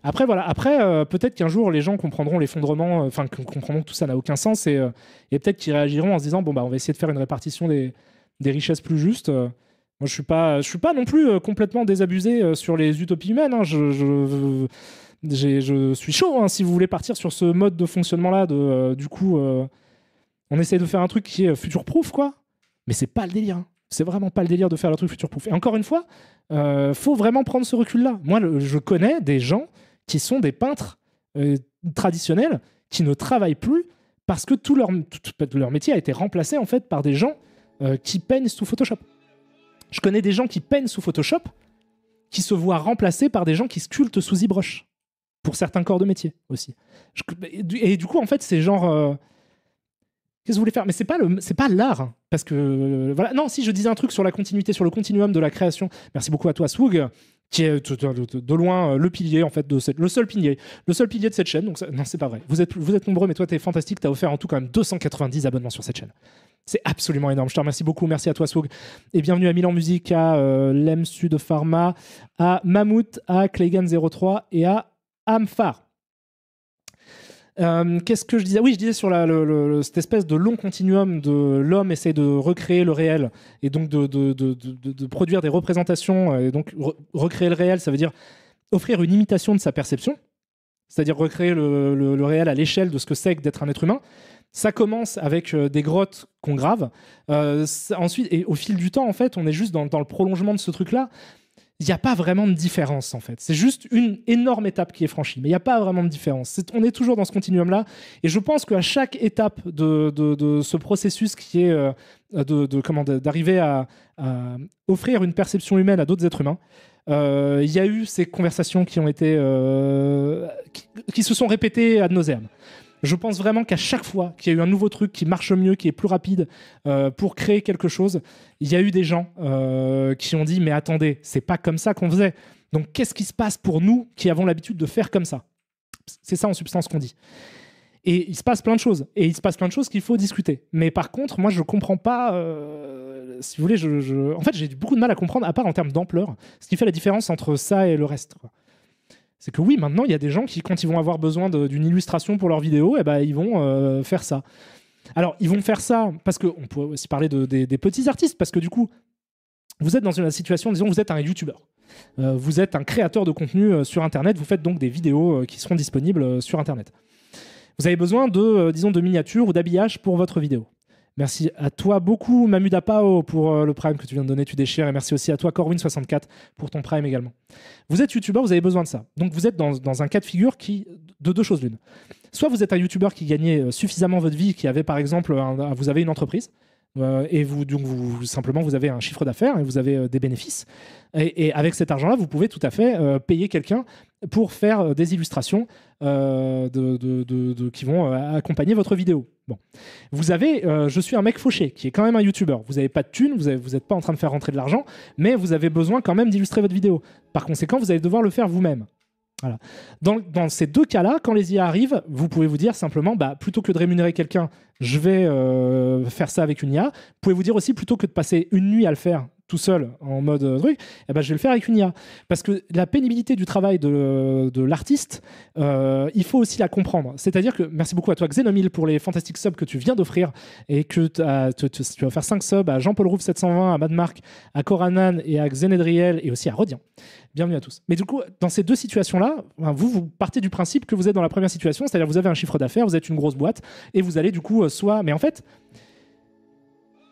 Après, voilà. Peut-être qu'un jour, les gens comprendront l'effondrement, comprendront que tout ça n'a aucun sens et peut-être qu'ils réagiront en se disant bon, bah, on va essayer de faire une répartition des richesses plus juste. Moi, je suis pas non plus complètement désabusé sur les utopies humaines. Hein. Je suis chaud hein, si vous voulez partir sur ce mode de fonctionnement-là. Du coup, on essaie de faire un truc qui est future-proof, quoi. Mais c'est pas le délire. Hein. C'est vraiment pas le délire de faire le truc future-proof. Et encore une fois, faut vraiment prendre ce recul-là. Moi, je connais des gens qui sont des peintres traditionnels qui ne travaillent plus parce que tout leur métier a été remplacé en fait par des gens qui peignent sous Photoshop. Je connais des gens qui peignent sous Photoshop qui se voient remplacés par des gens qui sculptent sous ZBrush pour certains corps de métier aussi. Et du coup, en fait, c'est genre... Qu'est-ce que vous voulez faire? Mais c'est pas l'art. Hein, parce que... voilà. Non, si je disais un truc sur la continuité, sur le continuum de la création. Merci beaucoup à toi, Swoog, qui est de loin le pilier, en fait, le seul pilier de cette chaîne. Donc non, c'est pas vrai. Vous êtes nombreux, mais toi, t'es fantastique. T'as offert en tout quand même 290 abonnements sur cette chaîne. C'est absolument énorme. Je te remercie beaucoup. Merci à toi, Swoog. Et bienvenue à Milan Musique, à Lem Sud Pharma, à Mammouth, à Claygan03 et à Amphar. Qu'est-ce que je disais? Oui, je disais sur cette espèce de long continuum de l'homme essaie de recréer le réel et donc de produire des représentations et donc recréer le réel, ça veut dire offrir une imitation de sa perception, c'est-à-dire recréer le réel à l'échelle de ce que c'est que d'être un être humain. Ça commence avec des grottes qu'on grave. Ensuite, et au fil du temps, en fait, on est juste dans le prolongement de ce truc-là. Il n'y a pas vraiment de différence, en fait. C'est juste une énorme étape qui est franchie, mais il n'y a pas vraiment de différence. On est toujours dans ce continuum-là, et je pense qu'à chaque étape de ce processus qui est d'arriver à offrir une perception humaine à d'autres êtres humains, il y a eu ces conversations qui ont été qui se sont répétées ad nauseam. Je pense vraiment qu'à chaque fois qu'il y a eu un nouveau truc qui marche mieux, qui est plus rapide pour créer quelque chose, il y a eu des gens qui ont dit « Mais attendez, c'est pas comme ça qu'on faisait. Donc qu'est-ce qui se passe pour nous qui avons l'habitude de faire comme ça ?» C'est ça en substance qu'on dit. Et il se passe plein de choses. Et il se passe plein de choses qu'il faut discuter. Mais par contre, moi, je comprends pas... si vous voulez, en fait, j'ai beaucoup de mal à comprendre, à part en termes d'ampleur, ce qui fait la différence entre ça et le reste, quoi. C'est que oui, maintenant, il y a des gens qui, quand ils vont avoir besoin d'une illustration pour leur vidéo, eh ben, ils vont faire ça. Alors, ils vont faire ça parce qu'on pourrait aussi parler des petits artistes, parce que du coup, vous êtes dans une situation, disons, vous êtes un YouTuber. Vous êtes un créateur de contenu sur Internet, vous faites donc des vidéos qui seront disponibles sur Internet. Vous avez besoin de miniatures ou d'habillage pour votre vidéo. Merci à toi beaucoup, Mamudapao, pour le Prime que tu viens de donner, tu déchires. Et merci aussi à toi, Corwin64, pour ton Prime également. Vous êtes YouTuber, vous avez besoin de ça. Donc vous êtes dans un cas de figure de deux choses l'une. Soit vous êtes un YouTuber qui gagnait suffisamment votre vie, qui avait par exemple, vous avez une entreprise, et simplement vous avez un chiffre d'affaires et vous avez des bénéfices. Et avec cet argent-là, vous pouvez tout à fait payer quelqu'un pour faire des illustrations qui vont accompagner votre vidéo. Bon. Vous avez Je suis un mec fauché, qui est quand même un YouTuber. Vous n'avez pas de thunes, vous n'êtes pas en train de faire rentrer de l'argent, mais vous avez besoin quand même d'illustrer votre vidéo. Par conséquent, vous allez devoir le faire vous-même. Voilà. Dans ces deux cas-là, quand les IA arrivent, vous pouvez vous dire simplement, plutôt que de rémunérer quelqu'un, je vais faire ça avec une IA. Vous pouvez vous dire aussi, plutôt que de passer une nuit à le faire tout seul en mode truc, eh ben, je vais le faire avec une IA. Parce que la pénibilité du travail de l'artiste, il faut aussi la comprendre. C'est-à-dire que, merci beaucoup à toi Xenomil pour les fantastiques subs que tu viens d'offrir et que tu vas faire 5 subs à Jean-Paul Rouve 720, à Madmark, à Coranan et à Xenedriel et aussi à Rodian. Bienvenue à tous. Mais du coup, dans ces deux situations-là, vous partez du principe que vous êtes dans la première situation, c'est-à-dire vous avez un chiffre d'affaires, vous êtes une grosse boîte et vous allez du coup Mais en fait,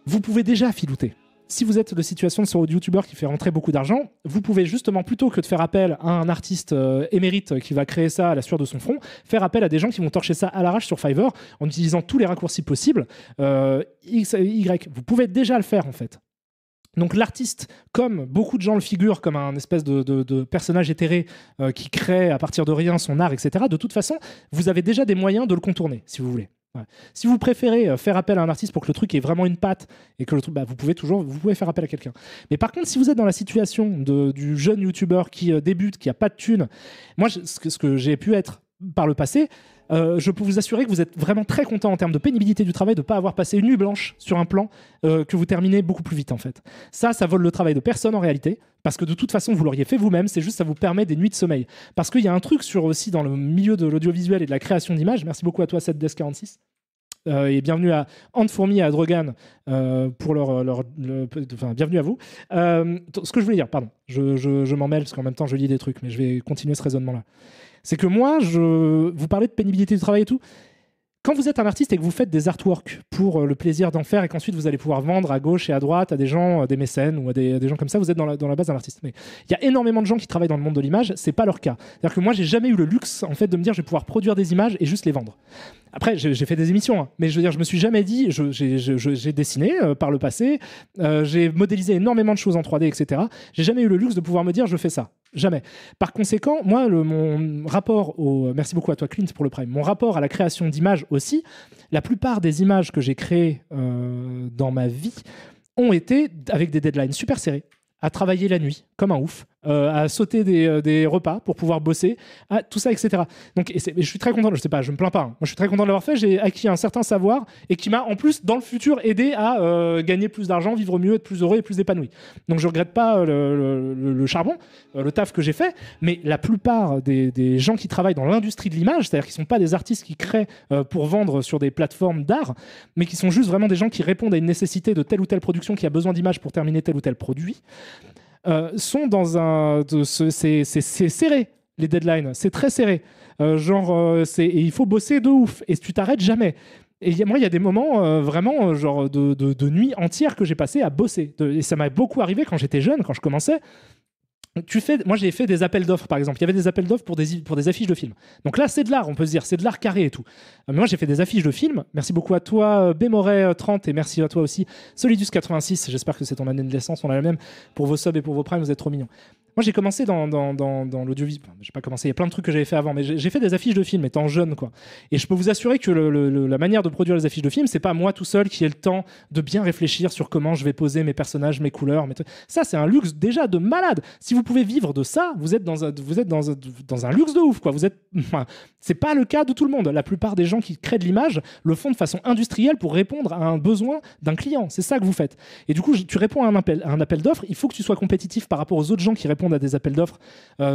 vous pouvez déjà filouter. Si vous êtes de situation de ce youtubeur qui fait rentrer beaucoup d'argent, vous pouvez justement, plutôt que de faire appel à un artiste émérite qui va créer ça à la sueur de son front, faire appel à des gens qui vont torcher ça à l'arrache sur Fiverr en utilisant tous les raccourcis possibles. X, Y, vous pouvez déjà le faire en fait. Donc l'artiste, comme beaucoup de gens le figurent comme un espèce de personnage éthéré qui crée à partir de rien son art, etc., de toute façon, vous avez déjà des moyens de le contourner, si vous voulez. Ouais. Si vous préférez faire appel à un artiste pour que le truc ait vraiment une patte et que le truc, vous pouvez faire appel à quelqu'un. Mais par contre, si vous êtes dans la situation du jeune youtubeur qui débute, qui a pas de thunes, moi, ce que j'ai pu être par le passé, je peux vous assurer que vous êtes vraiment très content en termes de pénibilité du travail de ne pas avoir passé une nuit blanche sur un plan que vous terminez beaucoup plus vite en fait. Ça vole le travail de personne en réalité, parce que de toute façon vous l'auriez fait vous-même, c'est juste ça vous permet des nuits de sommeil. Parce qu'il y a un truc aussi dans le milieu de l'audiovisuel et de la création d'images, merci beaucoup à toi 7Des46, et bienvenue à Anne Fourmi et à Drogan pour bienvenue à vous. Ce que je voulais dire, pardon, je m'en mêle parce qu'en même temps je lis des trucs, mais je vais continuer ce raisonnement-là. C'est que moi, vous parlez de pénibilité du travail et tout. Quand vous êtes un artiste et que vous faites des artworks pour le plaisir d'en faire et qu'ensuite vous allez pouvoir vendre à gauche et à droite à des gens, des mécènes ou à des gens comme ça, vous êtes dans la base d'un artiste. Mais il y a énormément de gens qui travaillent dans le monde de l'image, c'est pas leur cas. C'est-à-dire que moi, j'ai jamais eu le luxe en fait de me dire je vais pouvoir produire des images et juste les vendre. Après, j'ai fait des émissions, hein, mais je veux dire, je me suis jamais dit, j'ai dessiné par le passé, j'ai modélisé énormément de choses en 3D, etc. J'ai jamais eu le luxe de pouvoir me dire je fais ça. Jamais. Par conséquent, moi, mon rapport merci beaucoup à toi, Clint, pour le Prime. Mon rapport à la création d'images aussi, la plupart des images que j'ai créées dans ma vie ont été avec des deadlines super serrés, à travailler la nuit, comme un ouf, à sauter des repas pour pouvoir bosser, tout ça, etc. Donc, je suis très content, je sais pas, je me plains pas. Hein. Moi, je suis très content de l'avoir fait. J'ai acquis un certain savoir et qui m'a, en plus, dans le futur, aidé à gagner plus d'argent, vivre mieux, être plus heureux et plus épanoui. Donc, je regrette pas le charbon, le taf que j'ai fait, mais la plupart des gens qui travaillent dans l'industrie de l'image, c'est-à-dire qui sont pas des artistes qui créent pour vendre sur des plateformes d'art, mais qui sont juste vraiment des gens qui répondent à une nécessité de telle ou telle production qui a besoin d'images pour terminer tel ou tel produit, sont dans c'est serré, les deadlines, c'est très serré. Et il faut bosser de ouf et tu t'arrêtes jamais. Et moi, il y a des moments vraiment genre de nuit entière que j'ai passé à bosser. Et ça m'a beaucoup arrivé quand j'étais jeune, quand je commençais. Moi, j'ai fait des appels d'offres, par exemple. Il y avait des appels d'offres pour des affiches de films. Donc là, c'est de l'art, on peut se dire. C'est de l'art carré et tout. Mais moi, j'ai fait des affiches de films. Merci beaucoup à toi, Bémoret30, et merci à toi aussi, Solidus86. J'espère que c'est ton année de naissance. On a la même pour vos subs et pour vos primes. Vous êtes trop mignons. Moi, j'ai commencé dans l'audiovisuel. Enfin, j'ai pas commencé, il y a plein de trucs que j'avais fait avant, mais j'ai fait des affiches de films étant jeune, quoi. Et je peux vous assurer que la manière de produire les affiches de films, c'est pas moi tout seul qui ai le temps de bien réfléchir sur comment je vais poser mes personnages, mes couleurs, mes trucs. Ça, c'est un luxe déjà de malade. Si vous pouvez vivre de ça, vous êtes dans un luxe de ouf, quoi. C'est pas le cas de tout le monde. La plupart des gens qui créent de l'image le font de façon industrielle pour répondre à un besoin d'un client. C'est ça que vous faites. Et du coup, tu réponds à un appel d'offres. Il faut que tu sois compétitif par rapport aux autres gens qui répondent à des appels d'offres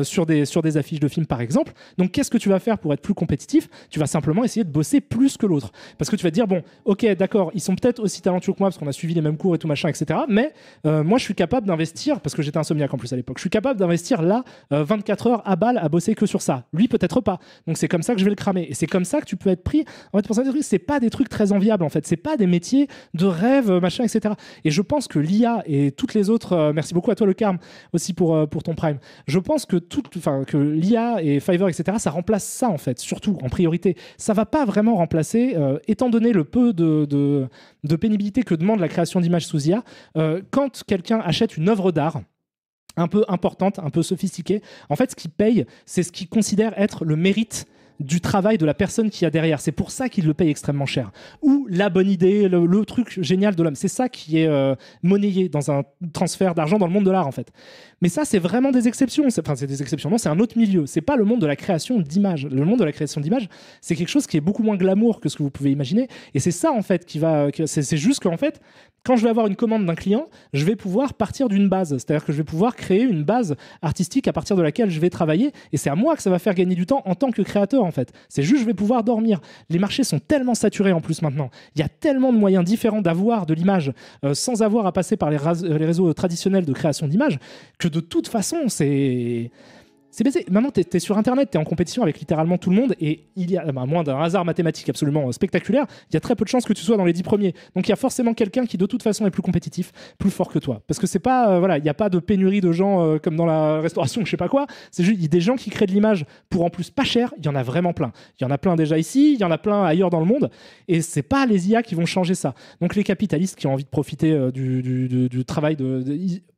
sur des affiches de films, par exemple. Donc, qu'est-ce que tu vas faire pour être plus compétitif? Tu vas simplement essayer de bosser plus que l'autre. Parce que tu vas te dire, bon, ok, d'accord, ils sont peut-être aussi talentueux que moi parce qu'on a suivi les mêmes cours et tout machin, etc. Mais moi, je suis capable d'investir, parce que j'étais insomniaque en plus à l'époque, je suis capable d'investir là 24 heures à balle à bosser que sur ça. Lui, peut-être pas. Donc, c'est comme ça que je vais le cramer. Et c'est comme ça que tu peux être pris. En fait, pour ça, c'est pas des trucs très enviables, en fait. C'est pas des métiers de rêve, machin, etc. Et je pense que l'IA et toutes les autres, merci beaucoup à toi, le Carme, aussi pour ton Prime. Je pense que l'IA et Fiverr, etc., ça remplace ça, en fait, surtout en priorité. Ça va pas vraiment remplacer, étant donné le peu de pénibilité que demande la création d'images sous IA, quand quelqu'un achète une œuvre d'art un peu importante, un peu sophistiquée, en fait, ce qui paye, c'est ce qu'il considère être le mérite du travail de la personne qui a derrière. C'est pour ça qu'il le paye extrêmement cher. Ou la bonne idée, le truc génial de l'homme. C'est ça qui est monnayé dans un transfert d'argent dans le monde de l'art, en fait. Mais ça, c'est vraiment des exceptions. Enfin, c'est des exceptions. Non, c'est un autre milieu. C'est pas le monde de la création d'images. Le monde de la création d'images, c'est quelque chose qui est beaucoup moins glamour que ce que vous pouvez imaginer. Et c'est ça, en fait, c'est juste qu'en fait, quand je vais avoir une commande d'un client, je vais pouvoir partir d'une base. C'est-à-dire que je vais pouvoir créer une base artistique à partir de laquelle je vais travailler. Et c'est à moi que ça va faire gagner du temps en tant que créateur, en fait. C'est juste, je vais pouvoir dormir. Les marchés sont tellement saturés en plus maintenant. Il y a tellement de moyens différents d'avoir de l'image sans avoir à passer par les réseaux traditionnels de création d'images que de toute façon, c'est baisé. Maintenant, tu es sur Internet, tu es en compétition avec littéralement tout le monde et il y a, à moins d'un hasard mathématique absolument spectaculaire, il y a très peu de chances que tu sois dans les 10 premiers. Donc il y a forcément quelqu'un qui de toute façon est plus compétitif, plus fort que toi. Parce que c'est pas, voilà, il n'y a pas de pénurie de gens comme dans la restauration, je sais pas quoi. C'est juste, il y a des gens qui créent de l'image pour en plus pas cher, il y en a vraiment plein. Il y en a plein déjà ici, il y en a plein ailleurs dans le monde et c'est pas les IA qui vont changer ça. Donc les capitalistes qui ont envie de profiter du travail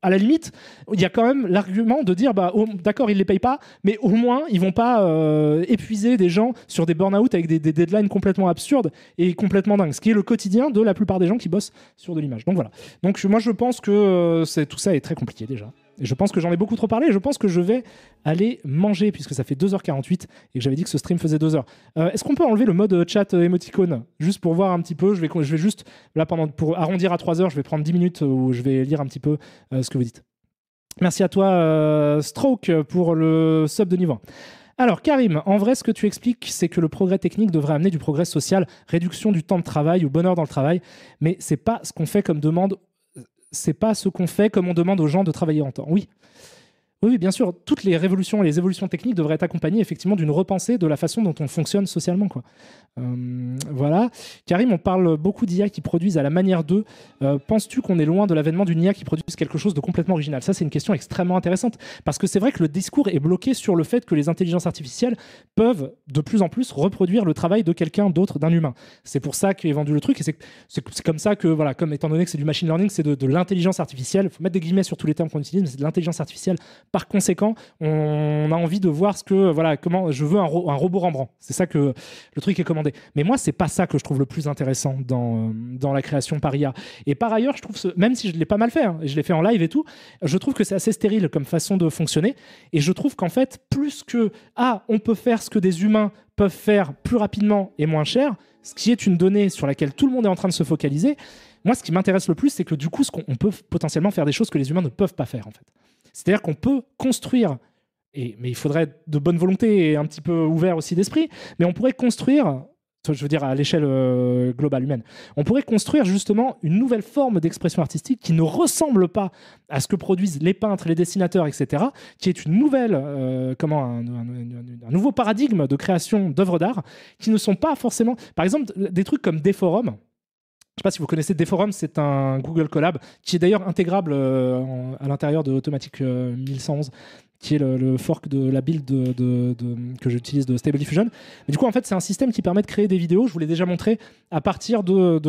à la limite, il y a quand même l'argument de dire, bah, d'accord, ils les payent pas, mais au moins ils vont pas épuiser des gens sur des burn-out avec des deadlines complètement absurdes et complètement dingues, ce qui est le quotidien de la plupart des gens qui bossent sur de l'image. Donc voilà. Donc moi je pense que tout ça est très compliqué déjà. Et je pense que j'en ai beaucoup trop parlé et je pense que je vais aller manger puisque ça fait 2h48 et que j'avais dit que ce stream faisait 2 heures. Est-ce qu'on peut enlever le mode chat émoticône juste pour voir un petit peu, je vais juste, là pour arrondir à 3 heures, je vais prendre 10 minutes où je vais lire un petit peu ce que vous dites. Merci à toi, Stroke, pour le sub de niveau 1. Alors, Karim, en vrai, ce que tu expliques, c'est que le progrès technique devrait amener du progrès social, réduction du temps de travail ou bonheur dans le travail, mais c'est pas ce qu'on fait comme demande, c'est pas ce qu'on fait comme on demande aux gens de travailler en temps. Oui. Oui, bien sûr, toutes les révolutions et les évolutions techniques devraient être accompagnées effectivement d'une repensée de la façon dont on fonctionne socialement, quoi. Voilà. Karim, on parle beaucoup d'IA qui produisent à la manière d'eux. Penses-tu qu'on est loin de l'avènement d'une IA qui produise quelque chose de complètement original? Ça, c'est une question extrêmement intéressante parce que c'est vrai que le discours est bloqué sur le fait que les intelligences artificielles peuvent de plus en plus reproduire le travail de quelqu'un d'autre, d'un humain. C'est pour ça qu'est vendu le truc et c'est comme ça que, voilà, comme étant donné que c'est du machine learning, c'est de l'intelligence artificielle. Il faut mettre des guillemets sur tous les termes qu'on utilise, mais c'est de l'intelligence artificielle. Par conséquent, on a envie de voir comment je veux un robot Rembrandt. C'est ça que le truc est commandé. Mais moi, c'est pas ça que je trouve le plus intéressant dans la création par IA. Et par ailleurs, je trouve, même si je l'ai pas mal fait, hein, je l'ai fait en live et tout, je trouve que c'est assez stérile comme façon de fonctionner. Et je trouve qu'en fait, plus que on peut faire ce que des humains peuvent faire plus rapidement et moins cher, ce qui est une donnée sur laquelle tout le monde est en train de se focaliser. Moi, ce qui m'intéresse le plus, c'est que du coup, on peut potentiellement faire des choses que les humains ne peuvent pas faire, en fait. C'est-à-dire qu'on peut construire, mais il faudrait de bonne volonté et un petit peu ouvert aussi d'esprit, mais on pourrait construire, je veux dire à l'échelle globale humaine, on pourrait construire justement une nouvelle forme d'expression artistique qui ne ressemble pas à ce que produisent les peintres, les dessinateurs, etc., qui est une nouvelle, un nouveau paradigme de création d'œuvres d'art qui ne sont pas forcément... Par exemple, des trucs comme Deforum. Je ne sais pas si vous connaissez Deforum, c'est un Google Colab qui est d'ailleurs intégrable à l'intérieur de Automatic 1111, qui est le fork de la build que j'utilise de Stable Diffusion. Mais du coup, en fait, c'est un système qui permet de créer des vidéos, je vous l'ai déjà montré, à partir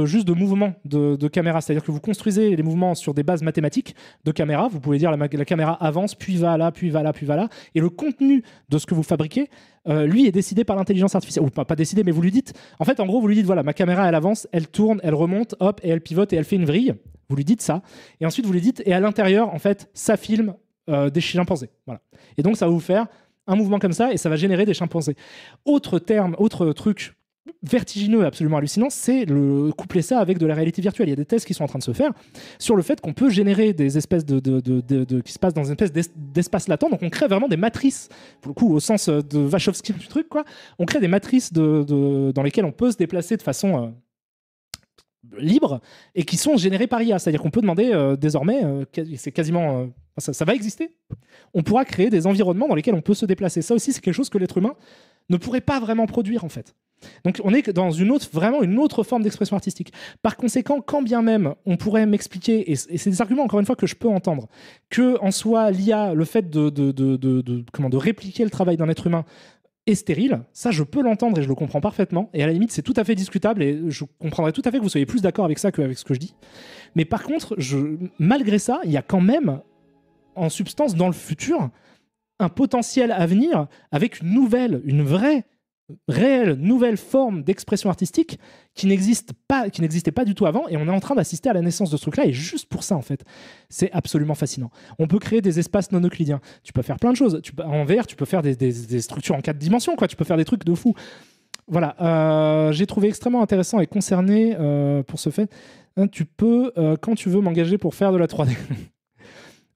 juste de mouvements de caméra. C'est-à-dire que vous construisez les mouvements sur des bases mathématiques de caméra. Vous pouvez dire la caméra avance, puis va là, puis va là, puis va là. Et le contenu de ce que vous fabriquez, lui, est décidé par l'intelligence artificielle. Ou pas décidé, mais vous lui dites... En fait, en gros, vous lui dites, voilà, ma caméra, elle avance, elle tourne, elle remonte, hop, et elle pivote, et elle fait une vrille. Vous lui dites ça. Et ensuite, vous lui dites, et à l'intérieur, en fait, ça filme des chimpanzés. Voilà. Et donc, ça va vous faire un mouvement comme ça et ça va générer des chimpanzés. Autre truc vertigineux, absolument hallucinant, c'est coupler ça avec de la réalité virtuelle. Il y a des tests qui sont en train de se faire sur le fait qu'on peut générer des espèces qui se passent dans une espèce d'espace latent. Donc, on crée vraiment des matrices, pour le coup, au sens de Wachowski du truc, quoi. On crée des matrices dans lesquelles on peut se déplacer de façon... libres et qui sont générés par IA. C'est-à-dire qu'on peut demander désormais, c'est quasiment... ça va exister. On pourra créer des environnements dans lesquels on peut se déplacer. Ça aussi, c'est quelque chose que l'être humain ne pourrait pas vraiment produire, en fait. Donc, on est dans une autre forme d'expression artistique. Par conséquent, quand bien même on pourrait m'expliquer, et c'est des arguments, encore une fois, que je peux entendre, que en soi, l'IA, le fait de répliquer le travail d'un être humain, est stérile, ça je peux l'entendre et je le comprends parfaitement, et à la limite c'est tout à fait discutable et je comprendrais tout à fait que vous soyez plus d'accord avec ça qu'avec ce que je dis, mais par contre malgré ça il y a quand même en substance dans le futur un potentiel à venir avec une vraie réelle nouvelle forme d'expression artistique qui n'existait pas du tout avant, et on est en train d'assister à la naissance de ce truc-là, et juste pour ça, en fait. C'est absolument fascinant. On peut créer des espaces non euclidiens. Tu peux faire plein de choses. En VR, tu peux faire des structures en 4 dimensions, quoi. Tu peux faire des trucs de fou. Voilà. J'ai trouvé extrêmement intéressant et concerné pour ce fait. Tu peux, quand tu veux, m'engager pour faire de la 3D.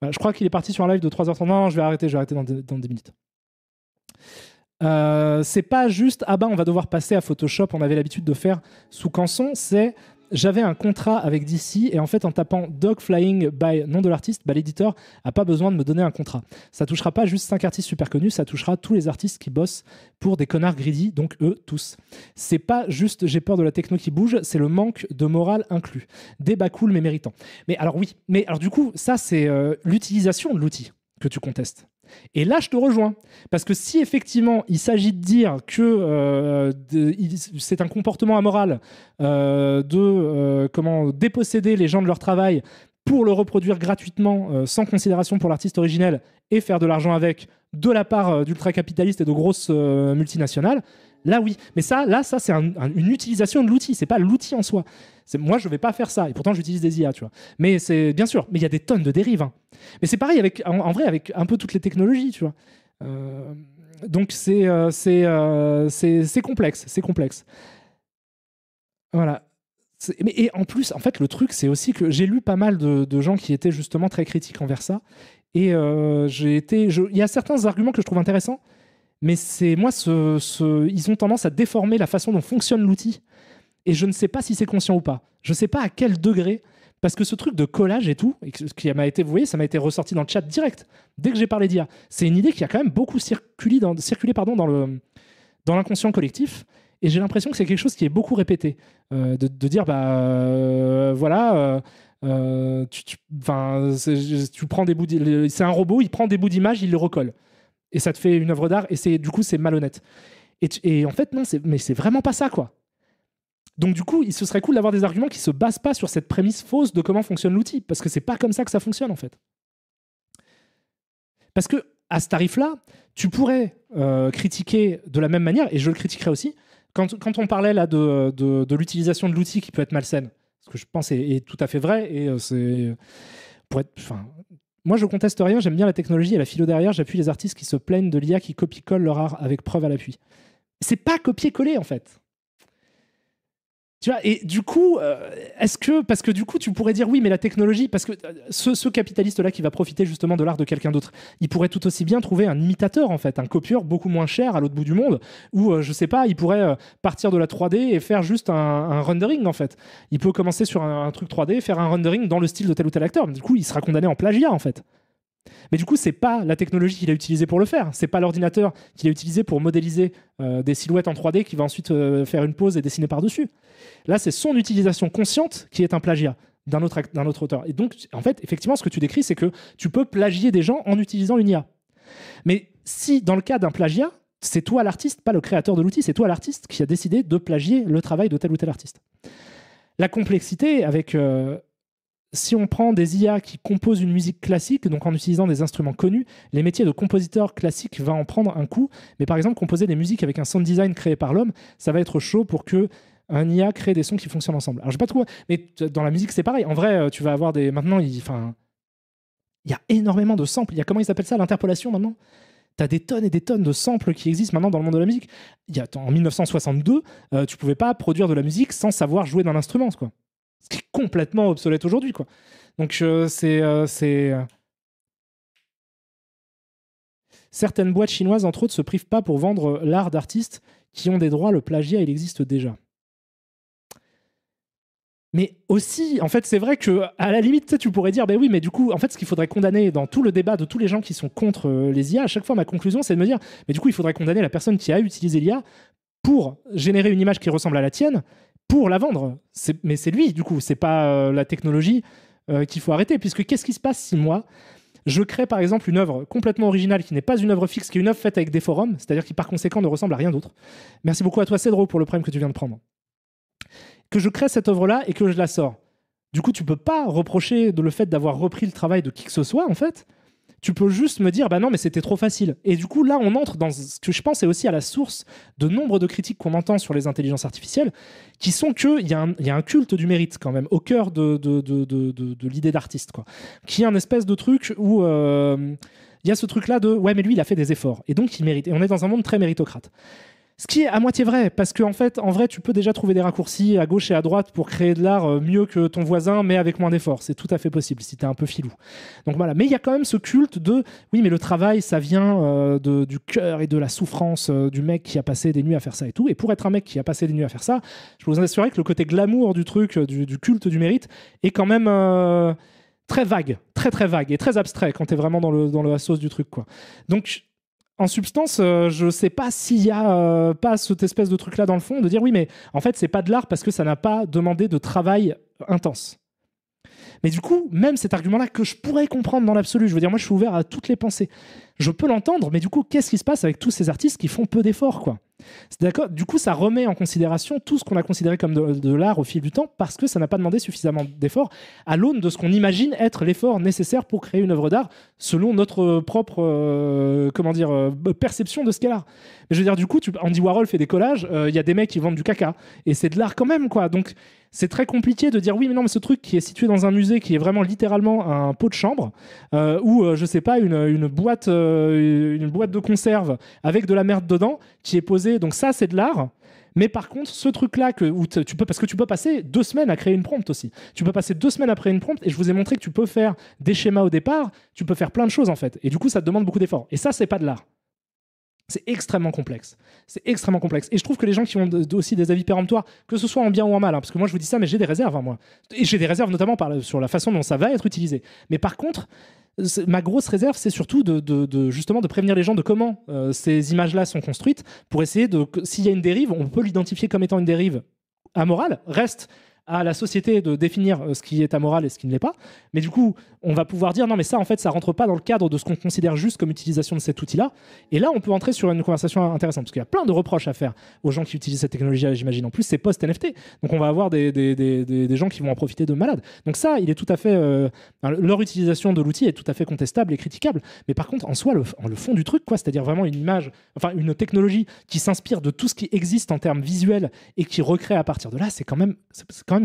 Je crois qu'il est parti sur un live de 3h30. Non, je vais arrêter dans 10 minutes. C'est pas juste on va devoir passer à Photoshop, on avait l'habitude de faire sous Canson. C'est j'avais un contrat avec DC, et en fait en tapant Dog Flying by nom de l'artiste, l'éditeur a pas besoin de me donner un contrat. Ça touchera pas juste 5 artistes super connus, ça touchera tous les artistes qui bossent pour des connards greedy, donc eux tous. C'est pas juste j'ai peur de la techno qui bouge, c'est le manque de morale inclus. Débat cool mais méritant. Mais alors oui, mais alors du coup ça c'est l'utilisation de l'outil que tu contestes. Et là, je te rejoins. Parce que si effectivement, il s'agit de dire que c'est un comportement amoral de déposséder les gens de leur travail pour le reproduire gratuitement, sans considération pour l'artiste originel, et faire de l'argent avec, de la part d'ultra-capitalistes et de grosses multinationales, là oui. Mais ça c'est une utilisation de l'outil. C'est pas l'outil en soi. Moi, je vais pas faire ça. Et pourtant, j'utilise des IA, tu vois. Mais c'est bien sûr. Mais il y a des tonnes de dérives. Hein. Mais c'est pareil en vrai avec un peu toutes les technologies, tu vois. Donc c'est complexe. C'est complexe. Voilà. Et en plus, en fait, le truc, c'est aussi que j'ai lu pas mal de gens qui étaient justement très critiques envers ça. Et il y a certains arguments que je trouve intéressants. Mais c'est moi, ils ont tendance à déformer la façon dont fonctionne l'outil. Et je ne sais pas si c'est conscient ou pas. Je ne sais pas à quel degré. Parce que ce truc de collage et tout, qui m'a été, vous voyez, ça m'a été ressorti dans le chat direct, dès que j'ai parlé d'IA. C'est une idée qui a quand même beaucoup circulé dans l'inconscient collectif. Et j'ai l'impression que c'est quelque chose qui est beaucoup répété. De dire, tu prends des bouts c'est un robot, il prend des bouts d'image, il les recolle. Et ça te fait une œuvre d'art, et du coup, c'est malhonnête. Et en fait, non, mais c'est vraiment pas ça, quoi. Donc du coup, il se serait cool d'avoir des arguments qui se basent pas sur cette prémisse fausse de comment fonctionne l'outil, parce que c'est pas comme ça que ça fonctionne en fait. Parce que à ce tarif-là, tu pourrais critiquer de la même manière, et je le critiquerais aussi, quand on parlait là de l'utilisation de l'outil qui peut être malsaine, ce que je pense est tout à fait vrai, et moi je conteste rien, j'aime bien la technologie et la philo derrière, j'appuie les artistes qui se plaignent de l'IA qui copie-colle leur art avec preuve à l'appui. C'est pas copier-coller en fait. Tu vois, et du coup, parce que du coup, tu pourrais dire oui, mais la technologie, parce que ce capitaliste-là qui va profiter justement de l'art de quelqu'un d'autre, il pourrait tout aussi bien trouver un imitateur, en fait, un copieur beaucoup moins cher à l'autre bout du monde, ou je sais pas, il pourrait partir de la 3D et faire juste un rendering, en fait. Il peut commencer sur un truc 3D, faire un rendering dans le style de tel ou tel acteur. Du coup, il sera condamné en plagiat, en fait. Mais du coup, c'est pas la technologie qu'il a utilisée pour le faire. C'est pas l'ordinateur qu'il a utilisé pour modéliser des silhouettes en 3D qui va ensuite faire une pose et dessiner par-dessus. Là, c'est son utilisation consciente qui est un plagiat d'un autre auteur. Et donc, en fait, effectivement, ce que tu décris, c'est que tu peux plagier des gens en utilisant une IA. Mais si, dans le cas d'un plagiat, c'est toi l'artiste, pas le créateur de l'outil, c'est toi l'artiste qui a décidé de plagier le travail de tel ou tel artiste. La complexité avec... si on prend des IA qui composent une musique classique, donc en utilisant des instruments connus, les métiers de compositeur classique vont en prendre un coup. Mais par exemple, composer des musiques avec un sound design créé par l'homme, ça va être chaud pour que un IA crée des sons qui fonctionnent ensemble. Alors, je sais pas trop, mais dans la musique, c'est pareil. En vrai, tu vas avoir des... Maintenant, il y a énormément de samples. Il y a, comment ils appellent ça, l'interpolation, maintenant ? T'as des tonnes et des tonnes de samples qui existent maintenant dans le monde de la musique. En 1962, tu pouvais pas produire de la musique sans savoir jouer d'un instrument, quoi. Ce qui est complètement obsolète aujourd'hui, quoi. Donc, certaines boîtes chinoises, entre autres, se privent pas pour vendre l'art d'artistes qui ont des droits. Le plagiat, il existe déjà. Mais aussi, en fait, c'est vrai que à la limite, tu pourrais dire, ben oui, mais du coup, en fait, ce qu'il faudrait condamner dans tout le débat de tous les gens qui sont contre les IA, à chaque fois, ma conclusion, c'est de me dire, mais du coup, il faudrait condamner la personne qui a utilisé l'IA pour générer une image qui ressemble à la tienne, pour la vendre. Mais c'est lui, du coup, c'est pas la technologie qu'il faut arrêter, puisque qu'est-ce qui se passe si moi, je crée par exemple une œuvre complètement originale qui n'est pas une œuvre fixe, qui est une œuvre faite avec des forums, c'est-à-dire qui par conséquent ne ressemble à rien d'autre. Merci beaucoup à toi, Cédro, pour le prime que tu viens de prendre. Que je crée cette œuvre-là et que je la sors. Du coup, tu peux pas reprocher le fait d'avoir repris le travail de qui que ce soit, en fait. tu peux juste me dire, bah non, mais c'était trop facile. Et du coup, là, on entre dans ce que je pense est aussi à la source de nombre de critiques qu'on entend sur les intelligences artificielles, qui sont qu'il y a un culte du mérite, quand même, au cœur de l'idée d'artiste, quoi. Qui est un espèce de truc où il y a ce truc-là de, ouais, mais lui, il a fait des efforts, et donc il mérite. Et on est dans un monde très méritocrate. Ce qui est à moitié vrai, parce qu'en fait, en vrai, tu peux déjà trouver des raccourcis à gauche et à droite pour créer de l'art mieux que ton voisin, mais avec moins d'efforts. C'est tout à fait possible, si t'es un peu filou. Donc voilà. Mais il y a quand même ce culte de, oui, mais le travail, ça vient du cœur et de la souffrance du mec qui a passé des nuits à faire ça et tout. Et pour être un mec qui a passé des nuits à faire ça, je peux vous assurer que le côté glamour du truc, du culte du mérite, est quand même très vague, très très vague et très abstrait quand t'es vraiment dans la sauce du truc, quoi. Donc, en substance, je sais pas s'il y a pas cette espèce de truc là dans le fond de dire oui, mais en fait c'est pas de l'art parce que ça n'a pas demandé de travail intense. Mais du coup, même cet argument-là que je pourrais comprendre dans l'absolu, je veux dire, moi je suis ouvert à toutes les pensées. Je peux l'entendre, mais du coup, qu'est-ce qui se passe avec tous ces artistes qui font peu d'efforts, quoi? C'est d'accord. Du coup, ça remet en considération tout ce qu'on a considéré comme de l'art au fil du temps parce que ça n'a pas demandé suffisamment d'efforts à l'aune de ce qu'on imagine être l'effort nécessaire pour créer une œuvre d'art selon notre propre perception de ce qu'est l'art. Mais je veux dire, du coup, Andy Warhol fait des collages, il y a des mecs qui vendent du caca et c'est de l'art quand même, quoi. Donc c'est très compliqué de dire oui, mais non, mais ce truc qui est situé dans un musée qui est vraiment littéralement un pot de chambre ou je sais pas une boîte de conserve avec de la merde dedans qui est posée. Donc ça, c'est de l'art. Mais par contre, ce truc-là, parce que tu peux passer 2 semaines à créer une prompt aussi. Tu peux passer 2 semaines à créer une prompt et je vous ai montré que tu peux faire des schémas au départ, tu peux faire plein de choses en fait. Et du coup, ça te demande beaucoup d'efforts. Et ça, c'est pas de l'art. C'est extrêmement complexe. C'est extrêmement complexe. Et je trouve que les gens qui ont aussi des avis péremptoires, que ce soit en bien ou en mal, hein, parce que moi je vous dis ça, mais j'ai des réserves, hein, moi. Et j'ai des réserves notamment sur la façon dont ça va être utilisé. Mais par contre, ma grosse réserve, c'est surtout justement de prévenir les gens de comment ces images-là sont construites pour essayer s'il y a une dérive, on peut l'identifier comme étant une dérive amorale. Reste à la société de définir ce qui est amoral et ce qui ne l'est pas. Mais du coup, on va pouvoir dire non, mais ça, en fait, ça rentre pas dans le cadre de ce qu'on considère juste comme utilisation de cet outil-là. Et là, on peut entrer sur une conversation intéressante parce qu'il y a plein de reproches à faire aux gens qui utilisent cette technologie, j'imagine. En plus, c'est post-NFT. Donc, on va avoir des gens qui vont en profiter de malades. Donc, ça, il est tout à fait. Leur utilisation de l'outil est tout à fait contestable et critiquable. Mais par contre, en soi, le fond du truc, quoi, c'est-à-dire vraiment une image, enfin, une technologie qui s'inspire de tout ce qui existe en termes visuels et qui recrée à partir de là, c'est quand même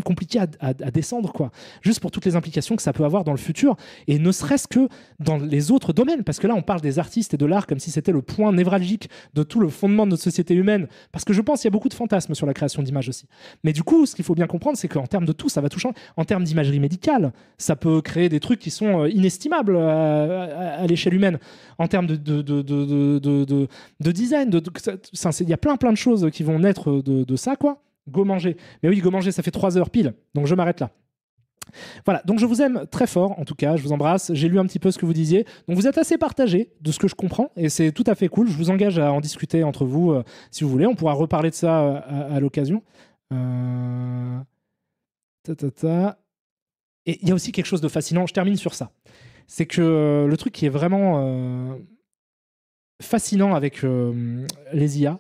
compliqué à descendre, quoi. Juste pour toutes les implications que ça peut avoir dans le futur, et ne serait-ce que dans les autres domaines, parce que là, on parle des artistes et de l'art comme si c'était le point névralgique de tout le fondement de notre société humaine, parce que je pense qu'il y a beaucoup de fantasmes sur la création d'images aussi. Mais du coup, ce qu'il faut bien comprendre, c'est qu'en termes de tout, ça va tout changer. En termes d'imagerie médicale, ça peut créer des trucs qui sont inestimables à l'échelle humaine. En termes de design, il y a plein de choses qui vont naître de ça, quoi. Go manger. Mais oui, go manger, ça fait 3 heures pile. Donc je m'arrête là. Voilà, donc je vous aime très fort, en tout cas, je vous embrasse. J'ai lu un petit peu ce que vous disiez. Donc vous êtes assez partagés de ce que je comprends, et c'est tout à fait cool. Je vous engage à en discuter entre vous, si vous voulez. On pourra reparler de ça à l'occasion. Et il y a aussi quelque chose de fascinant, je termine sur ça. C'est que le truc qui est vraiment fascinant avec les IA,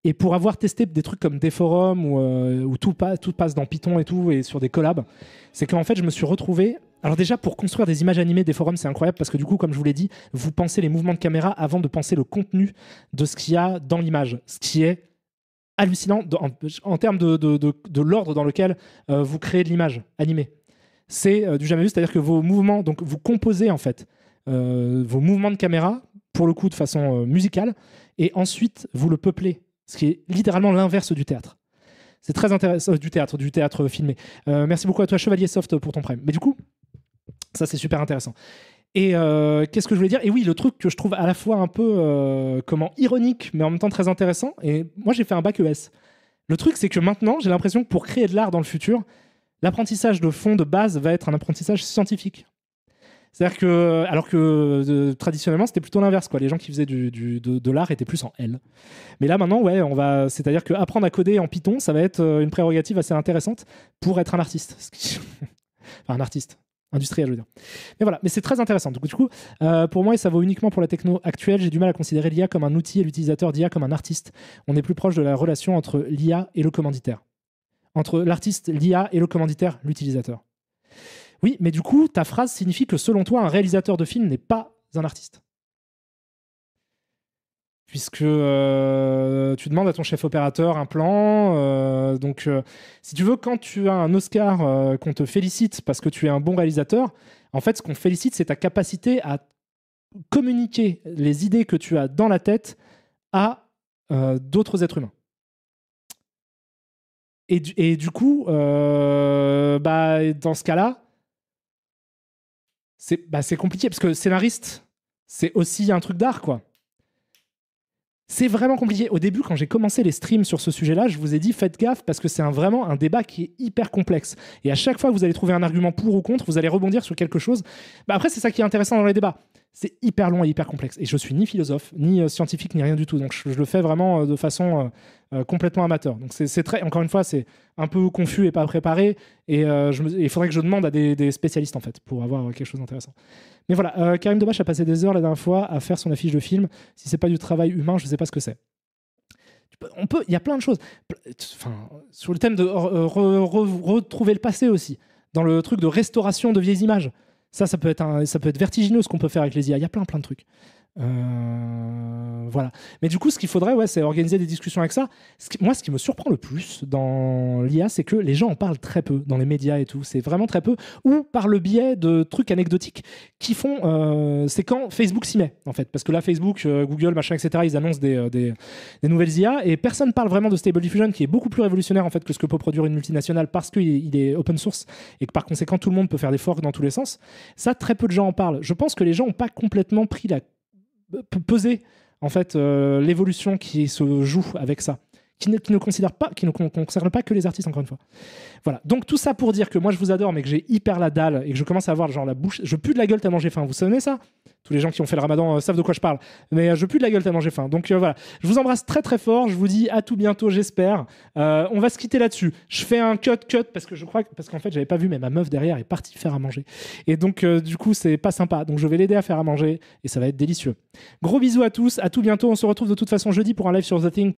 et pour avoir testé des trucs comme des forums où tout passe dans Python et tout, et sur des collabs, c'est qu'en fait, je me suis retrouvé... Alors déjà, pour construire des images animées des forums, c'est incroyable, parce que du coup, comme je vous l'ai dit, vous pensez les mouvements de caméra avant de penser le contenu de ce qu'il y a dans l'image, ce qui est hallucinant en termes de l'ordre dans lequel vous créez de l'image animée. C'est du jamais vu, c'est-à-dire que vos mouvements, donc vous composez en fait vos mouvements de caméra, pour le coup de façon musicale, et ensuite vous le peuplez. Ce qui est littéralement l'inverse du théâtre. C'est très intéressant, du théâtre filmé. Merci beaucoup à toi, Chevalier Soft, pour ton prime. Mais du coup, ça, c'est super intéressant. Et qu'est-ce que je voulais dire? Et oui, le truc que je trouve à la fois un peu ironique, mais en même temps très intéressant. Et moi, j'ai fait un bac ES. Le truc, c'est que maintenant, j'ai l'impression que pour créer de l'art dans le futur, l'apprentissage de fond, de base, va être un apprentissage scientifique. C'est-à-dire que, alors que traditionnellement, c'était plutôt l'inverse, quoi. Les gens qui faisaient de l'art étaient plus en L. Mais là, maintenant, ouais, c'est-à-dire qu'apprendre à coder en Python, ça va être une prérogative assez intéressante pour être un artiste. Enfin, un artiste. Industriel, je veux dire. Mais voilà, mais c'est très intéressant. Du coup, pour moi, et ça vaut uniquement pour la techno actuelle, j'ai du mal à considérer l'IA comme un outil et l'utilisateur d'IA comme un artiste. On est plus proche de la relation entre l'IA et le commanditaire. Entre l'artiste, l'IA, et le commanditaire, l'utilisateur. Oui, mais du coup, ta phrase signifie que selon toi, un réalisateur de film n'est pas un artiste. Puisque tu demandes à ton chef opérateur un plan. Donc, si tu veux, quand tu as un Oscar, qu'on te félicite parce que tu es un bon réalisateur, en fait, ce qu'on félicite, c'est ta capacité à communiquer les idées que tu as dans la tête à d'autres êtres humains. Et du coup, dans ce cas-là, c'est compliqué, parce que scénariste, c'est aussi un truc d'art, quoi. C'est vraiment compliqué. Au début, quand j'ai commencé les streams sur ce sujet-là, je vous ai dit, faites gaffe, parce que c'est vraiment un débat qui est hyper complexe. Et à chaque fois que vous allez trouver un argument pour ou contre, vous allez rebondir sur quelque chose. Après, c'est ça qui est intéressant dans les débats. C'est hyper long et hyper complexe. Et je suis ni philosophe, ni scientifique, ni rien du tout. Donc je le fais vraiment de façon complètement amateur. Donc c'est très, encore une fois, c'est un peu confus et pas préparé. Et il faudrait que je demande à des spécialistes, en fait, pour avoir quelque chose d'intéressant. Mais voilà, Karim Debache a passé des heures la dernière fois à faire son affiche de film. Si c'est pas du travail humain, je sais pas ce que c'est. Il y a plein de choses. Enfin, sur le thème de retrouver le passé aussi. Dans le truc de restauration de vieilles images. Ça peut être vertigineux ce qu'on peut faire avec les IA. Il y a plein de trucs. Voilà. Mais du coup, ce qu'il faudrait, c'est organiser des discussions avec ça. Moi, ce qui me surprend le plus dans l'IA, c'est que les gens en parlent très peu dans les médias et tout. C'est vraiment très peu. Ou par le biais de trucs anecdotiques qui font. C'est quand Facebook s'y met, en fait. Parce que là, Facebook, Google, machin, etc., ils annoncent des nouvelles IA et personne parle vraiment de Stable Diffusion, qui est beaucoup plus révolutionnaire, en fait, que ce que peut produire une multinationale parce qu'il est open source et que par conséquent, tout le monde peut faire des forks dans tous les sens. Ça, très peu de gens en parlent. Je pense que les gens n'ont pas complètement pris peser en fait l'évolution qui se joue avec ça, qui ne concerne pas que les artistes, encore une fois. Voilà, donc tout ça pour dire que moi je vous adore, mais que j'ai hyper la dalle et que je commence à avoir genre la bouche, je pue de la gueule tellement j'ai faim. Vous savez ça? Tous les gens qui ont fait le ramadan savent de quoi je parle, mais je pue de la gueule tellement j'ai faim. Donc voilà, je vous embrasse très très fort, je vous dis à tout bientôt, j'espère. On va se quitter là-dessus. Je fais un cut parce que parce qu'en fait j'avais pas vu, mais ma meuf derrière est partie faire à manger et donc du coup c'est pas sympa, donc je vais l'aider à faire à manger et ça va être délicieux. Gros bisous à tous, à tout bientôt. On se retrouve de toute façon jeudi pour un live sur The Thing